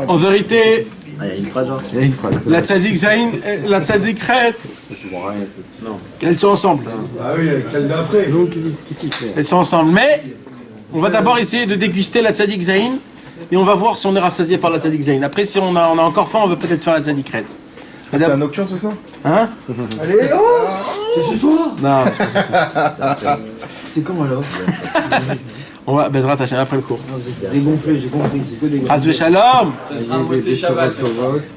En vérité, Ah, il y a une phrase, genre. Il y a une phrase. la Tzadik Zain, la Tzadik Chet, elles sont ensemble. Ah oui, avec celle d'après. Donc, qu'est-ce qu'il fait? Elles sont ensemble. Mais on va d'abord essayer de déguster la Tzadik Zain et on va voir si on est rassasié par la Tzadik Zain. Après, si on a encore faim, on va peut-être faire la Tzadik Chet. C'est un nocturne ce soir? Hein? Allez, oh, c'est ce soir? Non, c'est pas ça. C'est quand alors? On va Bezrat Hashem après le cours. Dégonflé, j'ai compris, c'est que dégonflé. Chas v'shalom. Ça sera un Motzei Shabbat.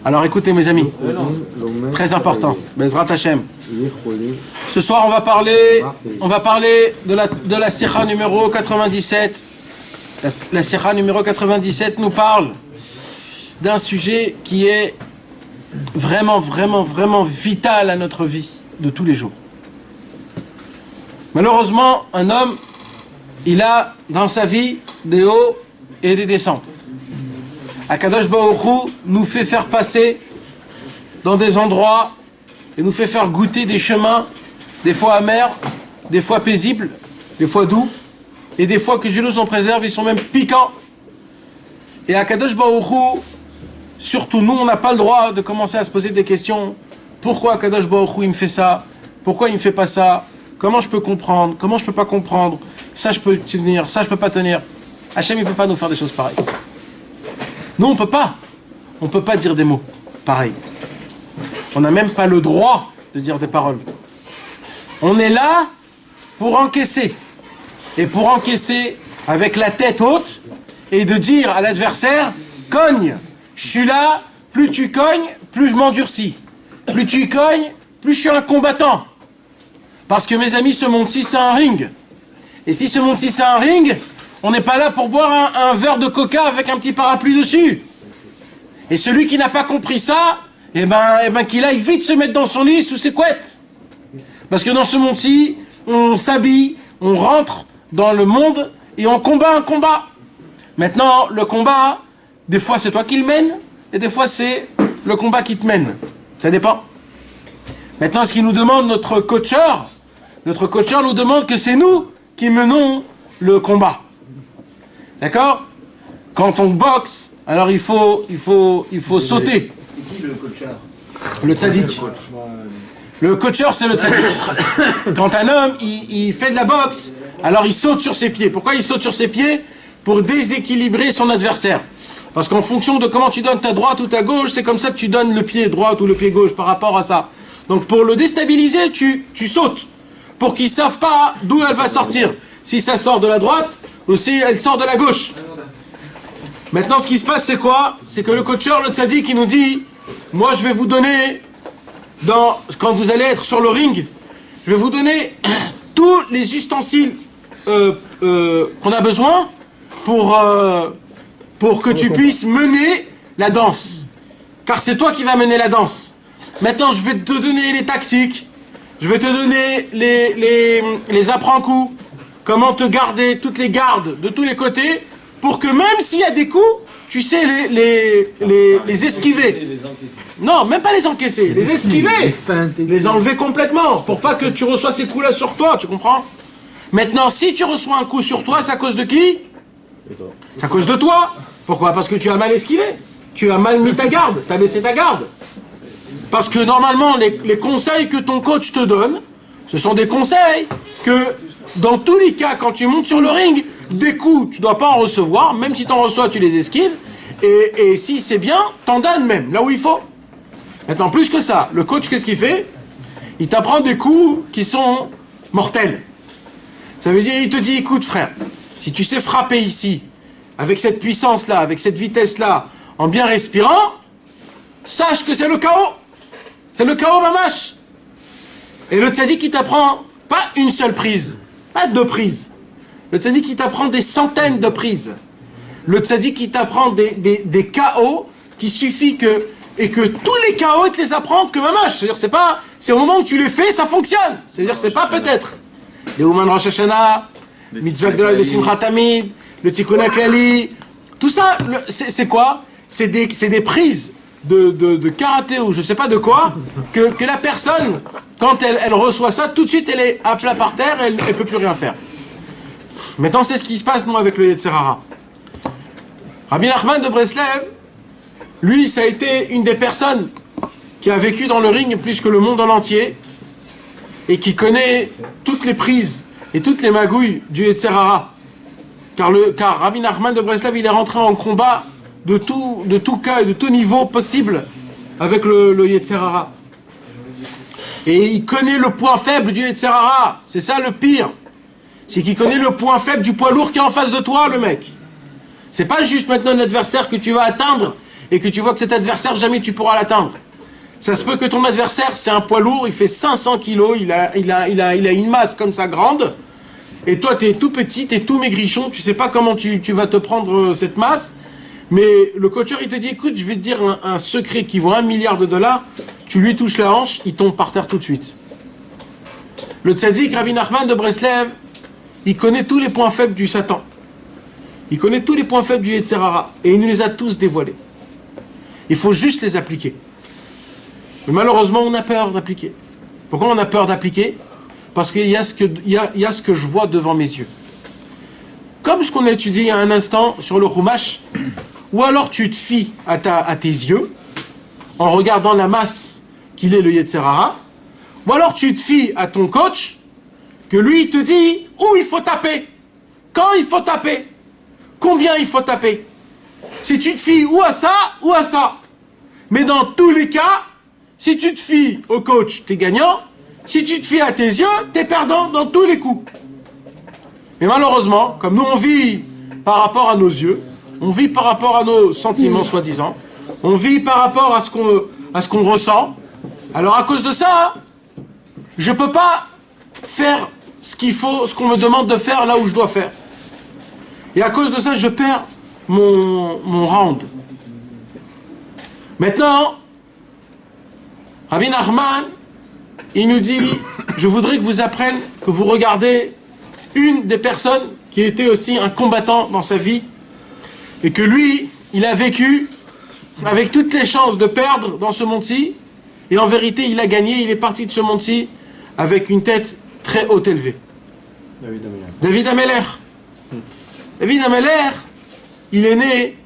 Alors écoutez mes amis, très important, Bezrat Hashem. Ce soir on va parler de la Sikha numéro 97. La Sikha numéro 97 nous parle d'un sujet qui est vraiment vital à notre vie de tous les jours. Malheureusement, un homme, il a dans sa vie des hauts et des descentes. Akadosh Baruch Hu nous fait faire passer dans des endroits et nous fait faire goûter des chemins, des fois amers, des fois paisibles, des fois doux, et des fois que Dieu nous en préserve, ils sont même piquants. Et Akadosh Baruch Hu, surtout nous, on n'a pas le droit de commencer à se poser des questions. Pourquoi Akadosh Baruch Hu il me fait ça? Pourquoi il me fait pas ça? Comment je peux comprendre? Comment je peux pas comprendre? Ça je peux tenir, ça je peux pas tenir. Hachem il peut pas nous faire des choses pareilles. Nous on peut pas dire des mots pareils. On n'a même pas le droit de dire des paroles. On est là pour encaisser. Et pour encaisser avec la tête haute et de dire à l'adversaire, cogne, je suis là, plus tu cognes, plus je m'endurcis. Plus tu cognes, plus je suis un combattant. Parce que mes amis, ce monde-ci c'est un ring. Et si ce monde-ci c'est un ring, on n'est pas là pour boire un verre de coca avec un petit parapluie dessus. Et celui qui n'a pas compris ça, eh ben qu'il aille vite se mettre dans son lit sous ses couettes. Parce que dans ce monde-ci, on s'habille, on rentre dans le monde et on combat un combat. Maintenant, le combat, des fois c'est toi qui le mènes, et des fois c'est le combat qui te mène. Ça dépend. Maintenant, ce qu'il nous demande notre coacheur nous demande que c'est nous qui menons le combat. D'accord? Quand on boxe, alors il faut sauter. C'est qui le coacheur? Le tzaddik. Le coacheur, c'est le tzaddik. Quand un homme, il fait de la boxe, alors il saute sur ses pieds. Pourquoi il saute sur ses pieds? Pour déséquilibrer son adversaire. Parce qu'en fonction de comment tu donnes ta droite ou ta gauche, c'est comme ça que tu donnes le pied droit ou le pied gauche par rapport à ça. Donc pour le déstabiliser, tu sautes. Pour qu'ils ne savent pas d'où elle va sortir. Si ça sort de la droite ou si elle sort de la gauche. Maintenant, ce qui se passe, c'est quoi? C'est que le coacheur, le tzaddik, il nous dit, moi je vais vous donner, quand vous allez être sur le ring, je vais vous donner tous les ustensiles qu'on a besoin pour que tu puisses mener la danse. Car c'est toi qui vas mener la danse. Maintenant, je vais te donner les tactiques. Je vais te donner les apprends-coups. Comment te garder toutes les gardes de tous les côtés pour que même s'il y a des coups, tu sais les esquiver. Non, même pas les encaisser, les esquiver. Les enlever complètement pour pas que tu reçois ces coups-là sur toi, tu comprends? Maintenant, si tu reçois un coup sur toi, c'est à cause de qui? C'est à cause de toi. Pourquoi? Parce que tu as mal esquivé. Tu as mal mis ta garde, tu as baissé ta garde. Parce que normalement, les conseils que ton coach te donne, ce sont des conseils que, dans tous les cas, quand tu montes sur le ring, des coups, tu ne dois pas en recevoir, même si tu en reçois, tu les esquives, et si c'est bien, t'en donnes même, là où il faut. Maintenant, plus que ça, le coach, qu'est-ce qu'il fait? Il t'apprend des coups qui sont mortels. Ça veut dire, il te dit, écoute frère, si tu sais frapper ici, avec cette puissance-là, avec cette vitesse-là, en bien respirant, sache que c'est le chaos. C'est le chaos mamache. Et le tzaddik, il t'apprend pas une seule prise, pas deux prises. Le tzaddik, il t'apprend des centaines de prises. Le tzaddik, il t'apprend des chaos qui suffit que... Et que tous les chaos, il te les apprend que mamache. C'est-à-dire, c'est au moment où tu les fais, ça fonctionne. C'est-à-dire, c'est pas peut-être. Les Ouman Rosh Hashanah, Mitzvah Gdolah le Simchat Tamid, le Tikkun HaKlali, tout ça, c'est quoi? C'est des prises de karaté ou je sais pas de quoi, que la personne, quand elle reçoit ça, tout de suite elle est à plat par terre, elle ne peut plus rien faire. Maintenant c'est ce qui se passe nous avec le Yetzer Hara. Rabbi Nachman de Breslev, Lui, ça a été une des personnes qui a vécu dans le ring plus que le monde en entier et qui connaît toutes les prises et toutes les magouilles du Yetzer Hara. Car Rabbi Nachman de Breslav, il est rentré en combat de tout cas et de tout niveau possible avec le Yetzer Hara. Et il connaît le point faible du Yetzer Hara. C'est ça le pire. C'est qu'il connaît le point faible du poids lourd qui est en face de toi, le mec. C'est pas juste maintenant un adversaire que tu vas atteindre et que tu vois que cet adversaire, jamais tu pourras l'atteindre. Ça se peut que ton adversaire, c'est un poids lourd, il fait 500 kilos, il a une masse comme ça grande, et toi, tu es tout petit, tu es tout maigrichon, tu sais pas comment tu vas te prendre cette masse, mais le coacheur, il te dit, écoute, je vais te dire un secret qui vaut $1 milliard, tu lui touches la hanche, il tombe par terre tout de suite. Le tzaddik, Rabbi Nachman de Breslev, il connaît tous les points faibles du Satan. Il connaît tous les points faibles du Yetzer Hara, et il nous les a tous dévoilés. Il faut juste les appliquer. Mais malheureusement, on a peur d'appliquer. Pourquoi on a peur d'appliquer? Parce qu'il y a ce que je vois devant mes yeux. Comme ce qu'on a étudié il y a un instant sur le Chumash, ou alors tu te fies à tes yeux, en regardant la masse qu'il est le Yetzer Hara, ou alors tu te fies à ton coach, que lui il te dit où il faut taper, quand il faut taper, combien il faut taper. Si tu te fies ou à ça, ou à ça. Mais dans tous les cas, si tu te fies au coach, t'es gagnant. Si tu te fies à tes yeux, t'es perdant dans tous les coups. Mais malheureusement, comme nous on vit par rapport à nos yeux, on vit par rapport à nos sentiments soi-disant, on vit par rapport à ce qu'on ressent, alors à cause de ça, je peux pas faire ce qu'il faut, ce qu'on me demande de faire là où je dois faire. Et à cause de ça, je perds mon round. Maintenant, Rabbi Nachman, il nous dit, je voudrais que vous appreniez, que vous regardez une des personnes qui était aussi un combattant dans sa vie, et que lui, il a vécu avec toutes les chances de perdre dans ce monde-ci, et en vérité, il a gagné, il est parti de ce monde-ci avec une tête très haute élevée. David Ameller. David Ameller, il est né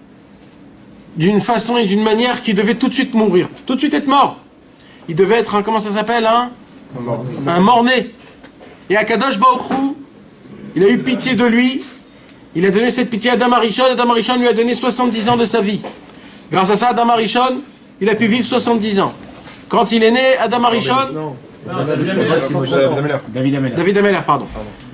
d'une façon et d'une manière qui devait tout de suite mourir, tout de suite être mort. Il devait être, comment ça s'appelle, un mort-né. Et Akadosh Baruch Hu, il a eu pitié de lui, il a donné cette pitié à Adam Arishon, Adam Arishon lui a donné 70 ans de sa vie. Grâce à ça, Adam Arishon, il a pu vivre 70 ans. Quand il est né, Adam Arishon... David Ameller, pardon.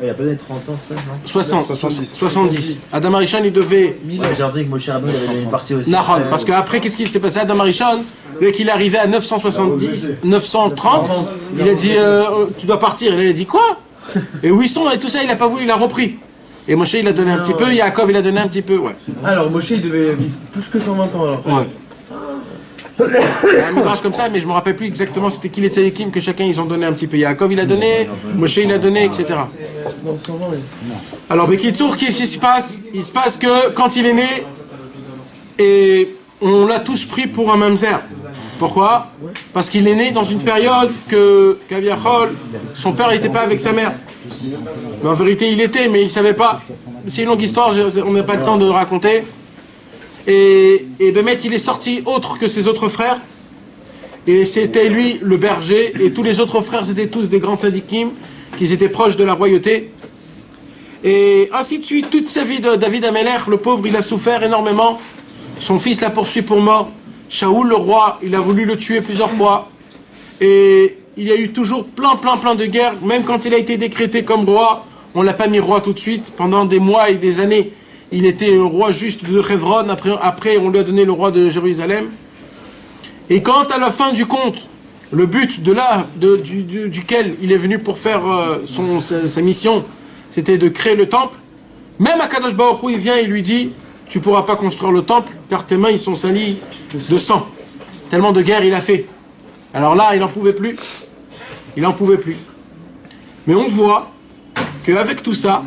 Il a peut-être 30 ans, ça, non 70. Adam Arishon, il devait... J'ai entendu que Moshe Rabbeinu avait une partie aussi. Nahon, parce qu'après, qu'est-ce qu'il s'est passé à Adam Arishon? Dès qu'il est arrivé à 970, 930, il a dit, tu dois partir. Il a dit, quoi? Et Wisson et tout ça, il n'a pas voulu, il a repris. Et Moshe, il a donné un petit peu, Yaakov, il a donné un petit peu, ouais. Alors, Moshe, il devait vivre plus que 120 ans, alors. Ouais. Il y a un midrash comme ça, mais je ne me rappelle plus exactement c'était qui les tzadikim que chacun ils ont donné un petit peu. Yaakov il a donné, Moshe il a donné, etc. Non, 120, oui. Alors, Bekitsour, qu'est-ce qui se passe? Il se passe que quand il est né, et on l'a tous pris pour un mamzer. Pourquoi? Parce qu'il est né dans une période que Kaviachol, son père n'était pas avec sa mère. Mais en vérité, il était, mais il ne savait pas. C'est une longue histoire, on n'a pas le temps de raconter. Et Bémet, il est sorti autre que ses autres frères. Et c'était lui le berger. Et tous les autres frères, c'était tous des grands tzadikim, qui étaient proches de la royauté. Et ainsi de suite, toute sa vie de David Ameller, le pauvre, il a souffert énormément. Son fils l'a poursuivi pour mort. Shaoul, le roi, il a voulu le tuer plusieurs fois. Et il y a eu toujours plein de guerres. Même quand il a été décrété comme roi, on ne l'a pas mis roi tout de suite. Pendant des mois et des années, il était le roi juste de Hebron. Après, on lui a donné le roi de Jérusalem. Et quand, à la fin du compte, le but duquel il est venu pour faire sa mission, c'était de créer le temple, même Akadosh Baruch Hu, il vient et lui dit, tu ne pourras pas construire le temple, car tes mains, ils sont salies de sang. Tellement de guerre il a fait. Alors là, il n'en pouvait plus. Il n'en pouvait plus. Mais on voit qu'avec tout ça,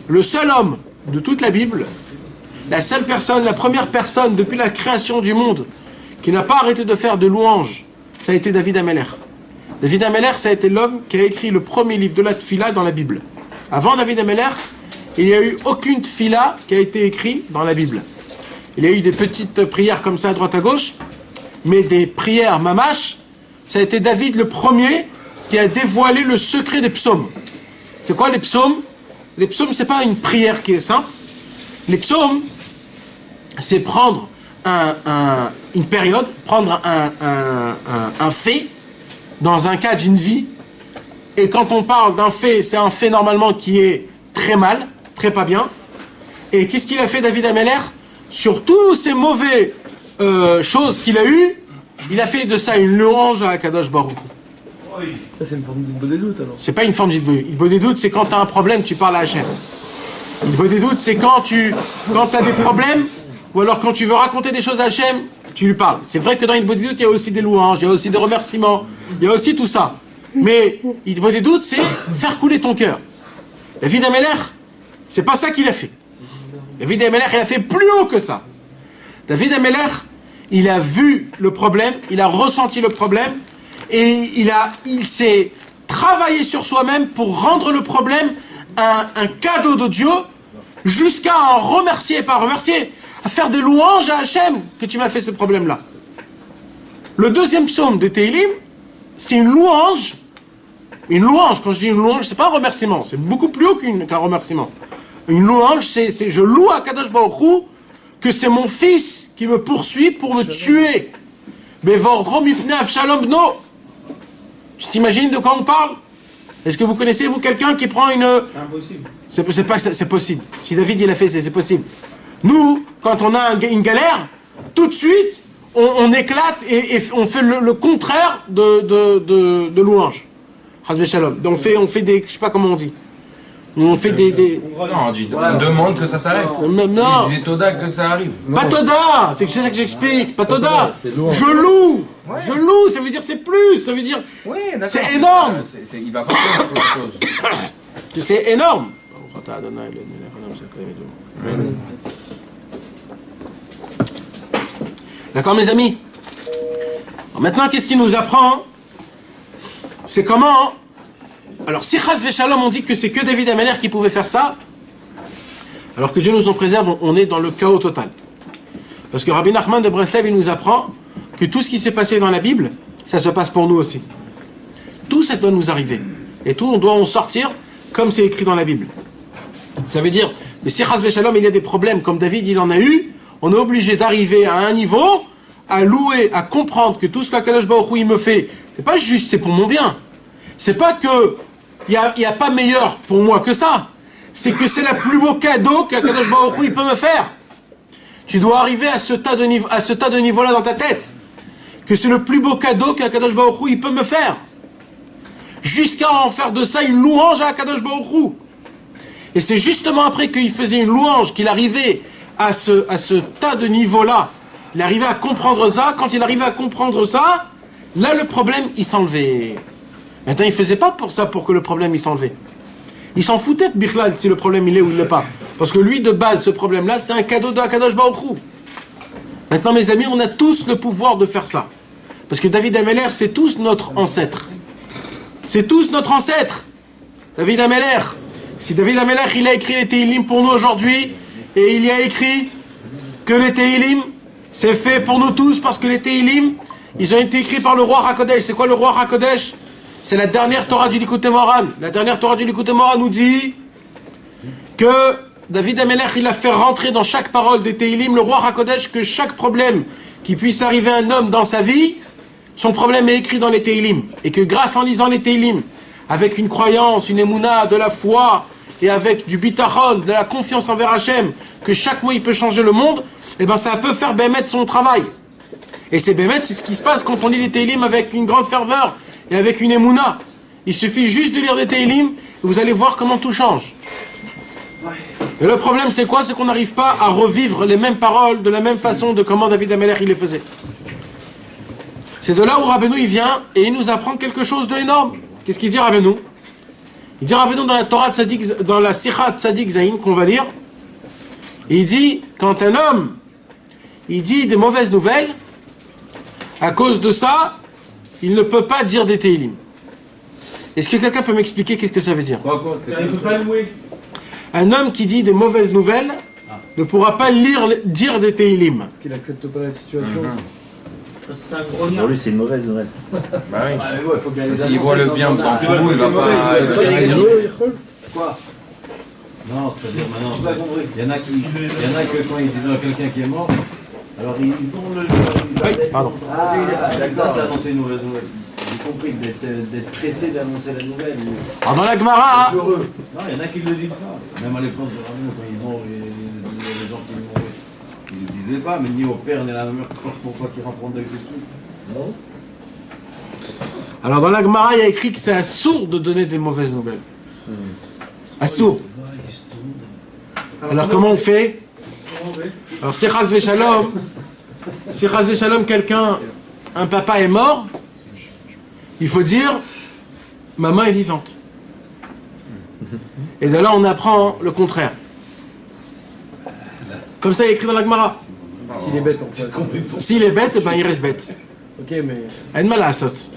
le seul homme de toute la Bible, la seule personne, la première personne depuis la création du monde qui n'a pas arrêté de faire de louanges, ça a été David Ameller. David Ameller, ça a été l'homme qui a écrit le premier livre de la Tfila dans la Bible. Avant David Ameller, il n'y a eu aucune Tfila qui a été écrite dans la Bible. Il y a eu des petites prières comme ça à droite à gauche, mais des prières mamash, ça a été David le premier qui a dévoilé le secret des psaumes. C'est quoi les psaumes? Les psaumes, c'est pas une prière qui est simple. Les psaumes, c'est prendre une période, prendre un fait dans un cas d'une vie. Et quand on parle d'un fait, c'est un fait normalement qui est très mal, très pas bien. Et qu'est-ce qu'il a fait David Ameller? Sur tous ces mauvaises choses qu'il a eues, il a fait de ça une louange à Kadosh Baruch Hu. Ça, c'est une forme d'Hitbodedut alors. C'est pas une forme d'Hitbodedut, c'est quand tu as un problème, tu parles à Hachem. L'Hitbodedut, c'est quand tu as des problèmes, ou alors quand tu veux raconter des choses à Hachem, tu lui parles. C'est vrai que dans l'Hitbodedut, il y a aussi des louanges, il y a aussi des remerciements, il y a aussi tout ça. Mais l'Hitbodedut, c'est faire couler ton cœur. David Ameller, c'est pas ça qu'il a fait. David Ameller, il a fait plus haut que ça. David Ameller, il a vu le problème, il a ressenti le problème, et il s'est travaillé sur soi-même pour rendre le problème un cadeau de Dieu, jusqu'à en remercier, pas remercier, à faire des louanges à Hachem que tu m'as fait ce problème-là. Le deuxième psaume de Tehillim, c'est une louange. Une louange, quand je dis une louange, c'est pas un remerciement, c'est beaucoup plus haut qu'un remerciement. Une louange, c'est je loue à Kadosh Baruch Hu que c'est mon fils qui me poursuit pour me tuer. Bevor Romipne Avshalom Bno. Tu t'imagines de quoi on parle? Est-ce que vous connaissez, vous, quelqu'un qui prend une... C'est impossible. C'est possible. Si David, il a fait, c'est possible. Nous, quand on a une galère, tout de suite, on éclate et on fait le contraire de louange. Chazvé Shalom. On fait des... Je sais pas comment on dit. On fait des... Non, on dit, on demande que ça s'arrête. Non. Il disait Toda que ça arrive. Pas Toda, c'est ça que j'explique. Pas Toda. louange. Je loue. Ouais. Je loue, ça veut dire c'est plus. Ça veut dire... Oui, d'accord. C'est énorme. Il va pas faire autre chose. C'est énorme. D'accord, mes amis? Alors maintenant, qu'est-ce qu'il nous apprend? C'est comment... Alors, si Chas Veshalom, on dit que c'est que David Ameller qui pouvait faire ça, alors que Dieu nous en préserve, on est dans le chaos total. Parce que Rabbi Nachman de Breslev, il nous apprend que tout ce qui s'est passé dans la Bible, ça se passe pour nous aussi. Tout ça doit nous arriver. Et tout, on doit en sortir comme c'est écrit dans la Bible. Ça veut dire que si Chas Veshalom, il y a des problèmes comme David, il en a eu, on est obligé d'arriver à un niveau, à louer, à comprendre que tout ce qu'Akadosh Baruch Hu il me fait, c'est pas juste, c'est pour mon bien. C'est pas que il y a pas meilleur pour moi que ça. C'est que c'est le plus beau cadeau qu'Akadosh Baruch Hu il peut me faire. Tu dois arriver à ce tas de niveau-là dans ta tête. Que c'est le plus beau cadeau qu'Akadosh Baruch Hu il peut me faire. Jusqu'à en faire de ça une louange à Akadosh Baruch Hu. Et c'est justement après qu'il faisait une louange qu'il arrivait à ce tas de niveau-là. Il arrivait à comprendre ça. Quand il arrivait à comprendre ça, là le problème il s'enlevait. Maintenant, il ne faisait pas pour ça, pour que le problème il s'enlevait. Il s'en foutait de Bichlal si le problème il est ou il n'est pas. Parce que lui, de base, ce problème-là, c'est un cadeau de Akadosh Baruch Hu. Maintenant, mes amis, on a tous le pouvoir de faire ça. Parce que David Ameller, c'est tous notre ancêtre. C'est tous notre ancêtre. David Ameller. Si David Ameller, il a écrit les Tehillim pour nous aujourd'hui, et il y a écrit que les Tehillim, c'est fait pour nous tous, parce que les Tehillim, ils ont été écrits par le roi HaKodesh. C'est quoi le roi HaKodesh? C'est la dernière Torah du Likutei Moharan. La dernière Torah du Likutei Moharan nous dit que David Ameller, il a fait rentrer dans chaque parole des Tehillim le roi HaKodesh, que chaque problème qui puisse arriver à un homme dans sa vie, son problème est écrit dans les Tehillim. Et que grâce en lisant les Tehillim, avec une croyance, une émouna, de la foi, et avec du bitachon, de la confiance envers Hachem, que chaque mot il peut changer le monde, et ben ça peut faire Bémet son travail. Et c'est Bémet, c'est ce qui se passe quand on lit les Tehillim avec une grande ferveur, et avec une émouna. Il suffit juste de lire des Tehillim, et vous allez voir comment tout change. Et le problème c'est quoi? C'est qu'on n'arrive pas à revivre les mêmes paroles de la même façon de comment David Ameller il les faisait. C'est de là où Rabbeinu il vient et il nous apprend quelque chose d'énorme. Qu'est-ce qu'il dit Rabbeinu? Il dit Rabbeinu dans la Torah Tzadik, dans la Sikha Tzadik Zayin qu'on va lire, il dit quand un homme il dit des mauvaises nouvelles, à cause de ça il ne peut pas dire des Tehillim. Est-ce que quelqu'un peut m'expliquer qu'est-ce que ça veut dire? Il ne peut pas louer. Un homme qui dit des mauvaises nouvelles, ne pourra pas dire des Tehillim. Parce qu'il accepte pas la situation. Pour lui, c'est une mauvaise nouvelle. Bah oui. il faut bien les S'il voit le bien dans tout, il va pas. Quoi? Non, c'est-à-dire maintenant, J'ai pas compris. il y en a que quand ils disent à quelqu'un qui est mort, alors ils ont le. Pardon. Ah, Ça, c'est annoncer une mauvaise nouvelle. J'ai compris d'être pressé d'annoncer la nouvelle. Alors dans la Gemara, Heureux. Non, il y en a qui ne le disent pas. Même à l'époque de Rabbeinu, quand ils vont, il y a des gens qui mourent. Ils ne le disaient pas, mais ni au père ni à la mère, pourquoi qu'ils rentrent en deuil tout. Non. alors dans la Gemara, il y a écrit que c'est assourd de donner des mauvaises nouvelles. Assourd. Alors comment on fait? Alors c'est Chas Veshalom. Si Chas Veshalom, un papa est mort, il faut dire maman est vivante. Et de là on apprend le contraire. Comme ça il est écrit dans la Gemara. S'il est bête en fait. S'il est bête, ben il reste bête. Ok, mais. Aïn mal à saute.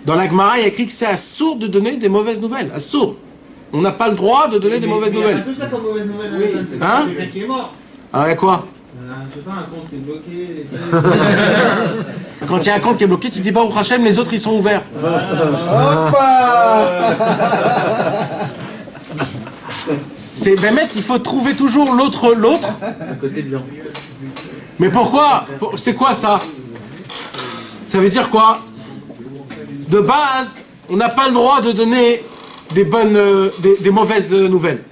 Dans la Gemara, il y a écrit que c'est assourd de donner des mauvaises nouvelles. Assourd. On n'a pas le droit de donner des mauvaises nouvelles. Il y a que ça comme mauvaise nouvelle. Oui, c'est hein? quelqu'un qui est mort. Alors il y a quoi? Je sais pas, un compte qui est bloqué. Quand il y a un compte qui est bloqué, tu dis pas au Hachem, les autres ils sont ouverts. C'est Bémet, il faut trouver toujours l'autre. C'est un côté bien. Mais pourquoi? C'est quoi ça? Ça veut dire quoi? De base, on n'a pas le droit de donner des mauvaises nouvelles.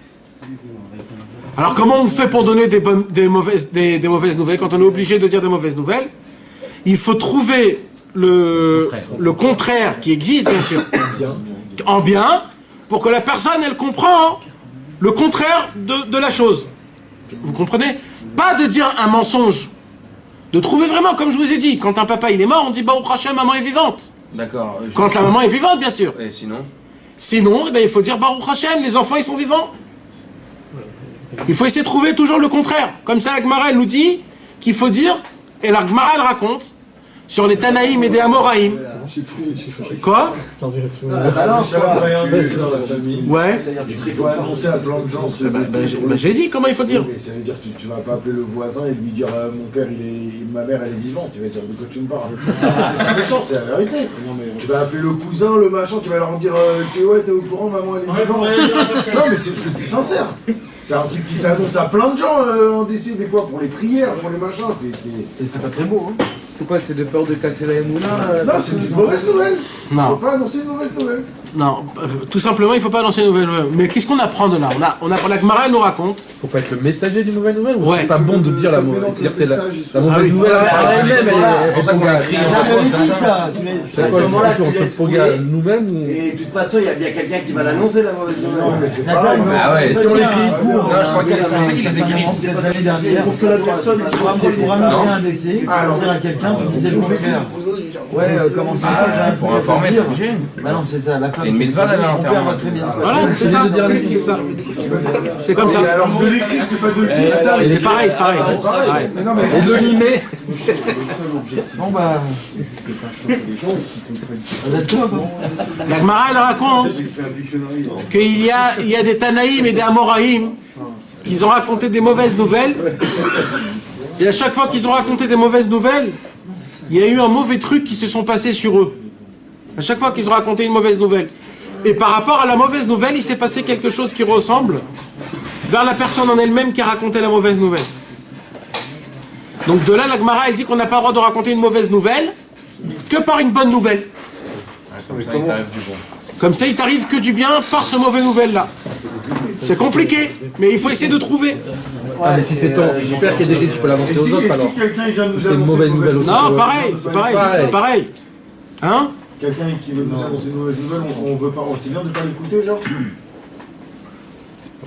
Alors comment on fait pour donner des mauvaises nouvelles quand on est obligé de dire des mauvaises nouvelles? Il faut trouver le contraire qui existe bien sûr en bien pour que la personne elle comprend le contraire de la chose. Vous comprenez? Pas de dire un mensonge. De trouver vraiment, comme je vous ai dit, quand un papa il est mort, on dit Baruch Hashem, maman est vivante. D'accord. Quand la maman est vivante, bien sûr. Et sinon? Sinon, eh ben, il faut dire Baruch Hashem, les enfants ils sont vivants. Il faut essayer de trouver toujours le contraire. Comme ça, la Gemara elle nous dit qu'il faut dire, et la Gemara elle raconte, sur les Tanaïm et des Amoraïm. Quoi? C'est dans la famille. Ouais. Il faut annoncer à plein de gens ce J'ai dit comment il faut dire. Mais ça veut dire que tu vas pas appeler le voisin et lui dire mon père ma mère elle est vivante, tu vas dire de quoi tu me parles. C'est pas méchant, c'est la vérité. Tu vas appeler le cousin, le machin, tu vas leur dire t'es au courant, maman elle est vivante. Non mais c'est sincère. C'est un truc qui s'annonce à plein de gens en décès des fois pour les prières, pour les machins, c'est pas très beau hein. C'est quoi, c'est de peur de casser la moula? Non, c'est une mauvaise nouvelle. Non. Faut pas annoncer une mauvaise nouvelle. Non, tout simplement, il ne faut pas annoncer une nouvelle nouvelle. Mais qu'est-ce qu'on apprend de là? La Gemara elle nous raconte. Faut pas être le messager d'une nouvelle nouvelle ou Ouais. c'est pas bon de dire la mauvaise dire c'est la mauvaise oui, nouvelle c'est elle-même c'est pour ça qu'on a crié. ça. c'est quoi le moment là tu laisses couler nous-mêmes ou Et de toute façon, il y a bien quelqu'un qui va l'annoncer la mauvaise Non, nouvelle. mais c'est pareil. Ah ouais. si on l'écrit Non, je crois que c'est pour ça qu'il les écrit. L'année dernière, pour que la personne pour annoncer un décès, pour dire à quelqu'un préciser le contraire. Ouais, comment ça Pour informer, t'es obligé. Bah non, c'est à la femme. Il y a une mitzvah d'aller à Mon père l'enterrement. va très bien. Voilà, c'est ça. C'est ça. C'est comme ça. Mais alors de l'écrire, c'est pas de le dire. C'est pareil, c'est pareil. Pareil. Mais non, mais et de limer Bon bah. Vous êtes tous La Gemara elle raconte qu'il y a des Tanaïm et des Amoraïm qui ont raconté des mauvaises nouvelles. Et à chaque fois qu'ils ont raconté des mauvaises nouvelles, il y a eu un mauvais truc qui se sont passés sur eux. À chaque fois qu'ils ont raconté une mauvaise nouvelle. Et par rapport à la mauvaise nouvelle, il s'est passé quelque chose qui ressemble vers la personne en elle-même qui a raconté la mauvaise nouvelle. Donc de là, la Gemara, elle dit qu'on n'a pas le droit de raconter une mauvaise nouvelle que par une bonne nouvelle. Comme ça, il t'arrive du bon. Comme ça, il t'arrive que du bien par ce mauvais nouvelle-là. C'est compliqué, mais il faut essayer de trouver. ah mais si c'est ton père qui est décédé tu peux l'avancer aux autres alors si quelqu'un vient nous c'est une annoncer mauvaise nouvelle aussi Non, pareil, c'est pareil, c'est pareil. Hein? Quelqu'un qui veut nous annoncer une mauvaise nouvelle, on veut pas. C'est bien de pas l'écouter, genre.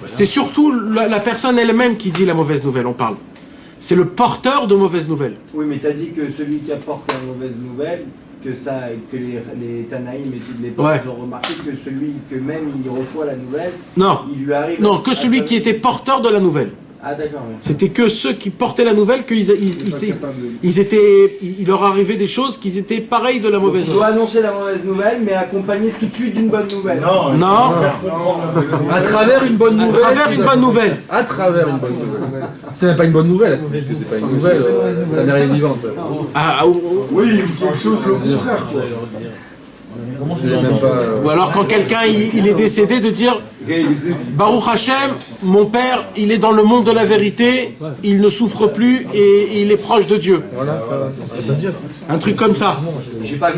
C'est surtout la personne elle-même qui dit la mauvaise nouvelle, on parle. C'est le porteur de mauvaises nouvelles. Oui, mais t'as dit que celui qui apporte la mauvaise nouvelle, que les Tanaïm et toutes les Ouais. ils ont remarqué que celui que même il reçoit la nouvelle, Non, il lui arrive. non, que celui qui était porteur de la nouvelle. Ah d'accord. Ouais. C'était que ceux qui portaient la nouvelle, il leur arrivait des choses qui étaient pareilles de la mauvaise Tu dois nouvelle. annoncer la mauvaise nouvelle, mais accompagner tout de suite d'une bonne nouvelle. Non. À travers une bonne nouvelle. À travers une bonne nouvelle. À travers une bonne nouvelle. C'est même pas une bonne nouvelle, c'est juste que c'est pas une nouvelle. Ta mère est vivante. Ah, Oui, il faut quelque chose le contraire, quoi. C'est même pas. ou alors quand quelqu'un il est décédé, de dire Baruch Hashem, mon père, il est dans le monde de la vérité, il ne souffre plus et il est proche de Dieu. Voilà, ça dire. Un truc comme ça. J'ai pas À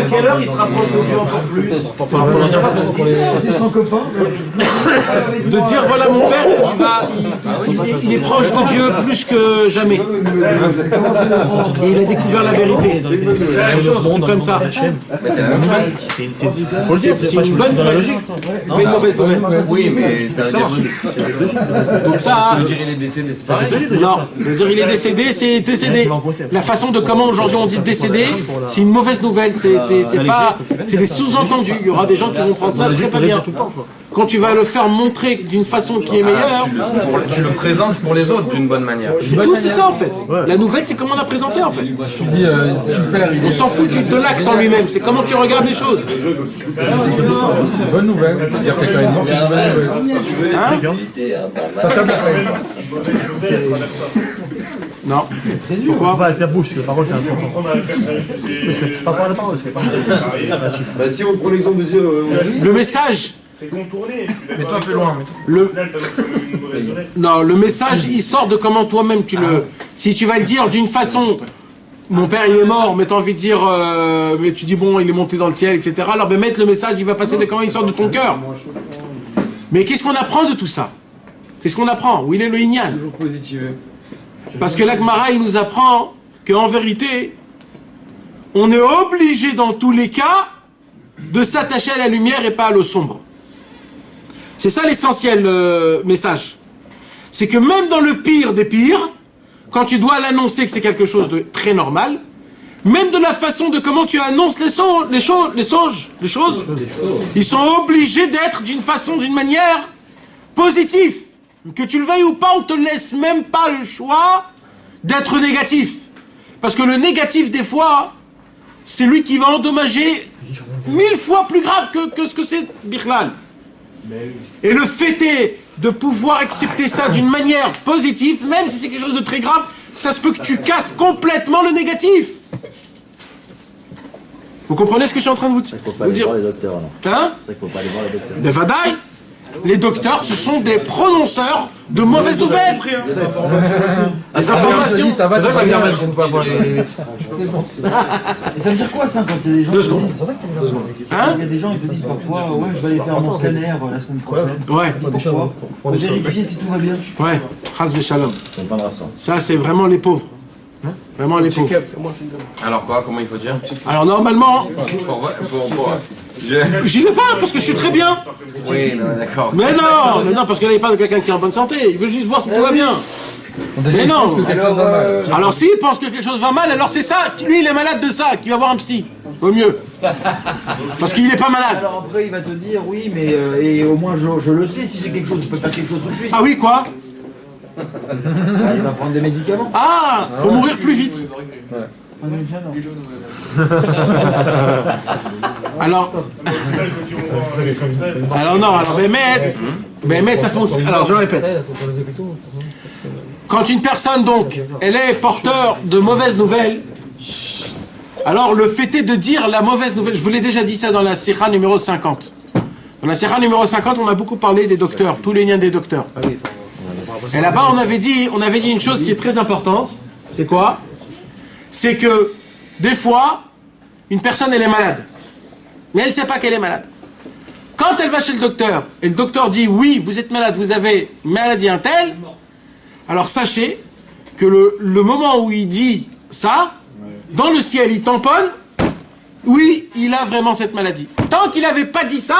quelle heure il se rapproche de Dieu encore plus? Son copain. De dire voilà mon père, il est proche de Dieu plus que jamais. Et il a découvert la vérité. C'est la même chose. Un truc comme ça. Mais c'est la même chose. C'est une bonne nouvelle. Pas une mauvaise nouvelle. Oui, mais ça veut dire. Donc ça, Je veux dire, il est décédé, c'est pareil. non, je veux dire il est décédé, c'est décédé. La façon de comment aujourd'hui on dit décédé, c'est une mauvaise nouvelle. C'est pas, c'est des sous-entendus. Il y aura des gens qui vont prendre ça très pas bien. Quand tu vas le faire montrer d'une façon qui est meilleure, Tu le présentes pour les autres d'une bonne manière. c'est tout, c'est ça en fait. La nouvelle, c'est comment on a présenté en fait. Tu dis super, On s'en fout de l'acte en lui-même, c'est comment tu regardes les choses. bonne nouvelle. Dire quelqu'un est mort, c'est une bonne nouvelle. Hein? Pas ça, Non. Pourquoi? Pas avec la bouche, la parole c'est important. Parce que tu parles par la parole, c'est pas Bah, si on prend l'exemple de dire. Le message. C'est contourné. Mets-toi un peu loin. Non, le message, il sort de comment toi-même tu le... Si tu vas le dire d'une façon, mon père il est mort, mais t'as envie de dire, mais tu dis bon, il est monté dans le ciel, etc. Alors ben mettre le message, il va passer de comment il sort de ton cœur. Mais qu'est-ce qu'on apprend de tout ça? Qu'est-ce qu'on apprend? Où il est le Inyan? toujours positivé. Parce que l'Agmara, il nous apprend qu'en vérité, on est obligé dans tous les cas de s'attacher à la lumière et pas à l'eau sombre. C'est ça l'essentiel message. C'est que même dans le pire des pires, quand tu dois l'annoncer que c'est quelque chose de très normal, même de la façon de comment tu annonces les choses, ils sont obligés d'être d'une façon, d'une manière positive. Que tu le veuilles ou pas, on te laisse même pas le choix d'être négatif. Parce que le négatif, des fois, c'est lui qui va endommager 1000 fois plus grave que ce que c'est Bichlal. Et le fait est de pouvoir accepter ça d'une manière positive, même si c'est quelque chose de très grave, ça se peut que tu casses complètement le négatif. Vous comprenez ce que je suis en train de vous dire? Faut pas aller voir les docteurs, alors. Hein? C'est qu'il faut pas aller voir les docteurs. Mais Vadaï, les docteurs, ce sont des prononceurs de mauvaises nouvelles. Des informations. Ça va, pas bien mettre. Et ça veut dire quoi ça quand il y a des gens 2 qui secondes. disent Hein? Il y a des gens qui te disent parfois ouais je vais aller faire mon scanner la semaine prochaine. Ouais, Pourquoi? Pour vérifier si tout va bien. ouais. Chas v'shalom. C'est pas grave ça. Ça, c'est vraiment les pauvres. Vraiment les pauvres. Alors quoi, comment il faut dire? Alors normalement, Je- j'y vais pas parce que je suis très bien. Oui, non, d'accord. Mais non, parce que là il parle de quelqu'un qui est en bonne santé. Il veut juste voir si tout va bien. Mais non. Alors s'il pense que quelque chose va mal, alors c'est ça. Lui il est malade de ça, qu'il va voir un psy. Vaut mieux. Parce qu'il est pas malade. Alors après il va te dire oui mais et au moins je le sais si j'ai quelque chose, je peux faire quelque chose tout de suite. Ah oui quoi? Ah, il va prendre des médicaments. Ah, pour mourir plus vite. Alors non, alors Bémet, ça fonctionne. Alors je répète. Quand une personne donc, elle est porteur de mauvaises nouvelles, alors le fait est de dire la mauvaise nouvelle, je vous l'ai déjà dit ça dans la Sikha numéro 50. Dans la Sikha numéro 50, on a beaucoup parlé des docteurs, tous les liens des docteurs. Et là-bas, on avait dit une chose qui est très importante. C'est quoi? C'est que, des fois, une personne, elle est malade. Mais elle ne sait pas qu'elle est malade. Quand elle va chez le docteur, et le docteur dit, oui, vous êtes malade, vous avez une maladie un tel, alors sachez que le moment où il dit ça, dans le ciel, il tamponne, oui, il a vraiment cette maladie. Tant qu'il n'avait pas dit ça,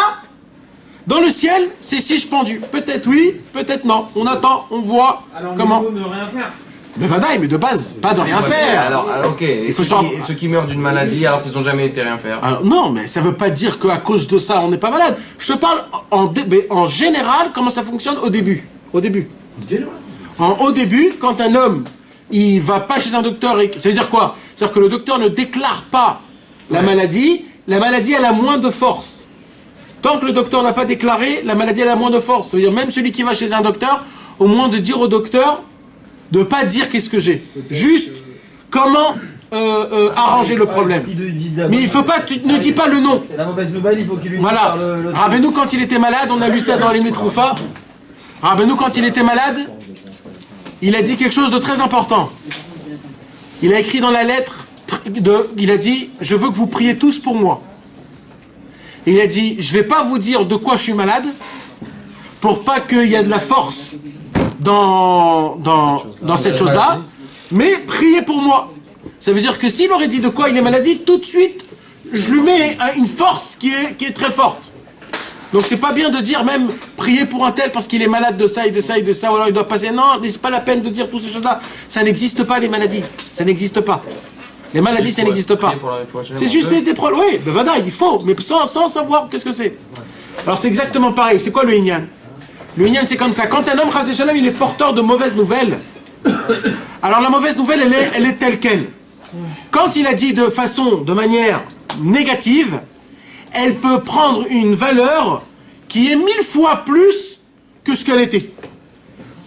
dans le ciel, c'est suspendu. Peut-être oui, peut-être non. On attend, on voit Alors, comment. ne rien faire. Mais Vadaï, mais de base, pas de rien faire. Alors, ok. Et faut ceux qui meurent d'une maladie alors qu'ils n'ont jamais été rien faire. Alors, non, mais ça veut pas dire qu'à cause de ça, on n'est pas malade. Je te parle en général comment ça fonctionne au début. Au début. Au début, quand un homme, il va pas chez un docteur, ça veut dire quoi? C'est-à-dire que le docteur ne déclare pas la maladie elle a moins de force. Tant que le docteur n'a pas déclaré, la maladie elle a moins de force. Ça veut dire même celui qui va chez un docteur, au moins de dire au docteur, de pas dire qu'est-ce que j'ai. Juste comment arranger le problème. Mais il faut pas, tu ne dis pas le nom. C'est la mauvaise nouvelle, il faut qu'il lui dise Voilà. par le Rabbeinu, quand il était malade, on a lu ça dans les Mitroufa. Rabbeinu, quand il était malade, il a dit quelque chose de très important. Il a écrit dans la lettre, il a dit, je veux que vous priez tous pour moi. Et il a dit, je vais pas vous dire de quoi je suis malade, pour pas qu'il y ait de la force dans cette chose-là, mais priez pour moi. Ça veut dire que s'il aurait dit de quoi il est malade, tout de suite, je lui mets une force qui est très forte. Donc c'est pas bien de dire même prier pour un tel parce qu'il est malade de ça et de ça et de ça, ou alors il doit passer. Non, c'est pas la peine de dire toutes ces choses-là. Ça n'existe pas, les maladies. Ça n'existe pas. Les maladies, ça n'existe pas. C'est juste des problèmes. Oui, ben voilà, il faut, mais sans savoir qu'est-ce que c'est. Alors c'est exactement pareil. C'est quoi le Inyan? Le Inyan, c'est comme ça. Quand un homme, Chas Shalom, il est porteur de mauvaises nouvelles, alors la mauvaise nouvelle, elle est telle qu'elle. Quand il a dit de manière négative, elle peut prendre une valeur qui est 1000 fois plus que ce qu'elle était.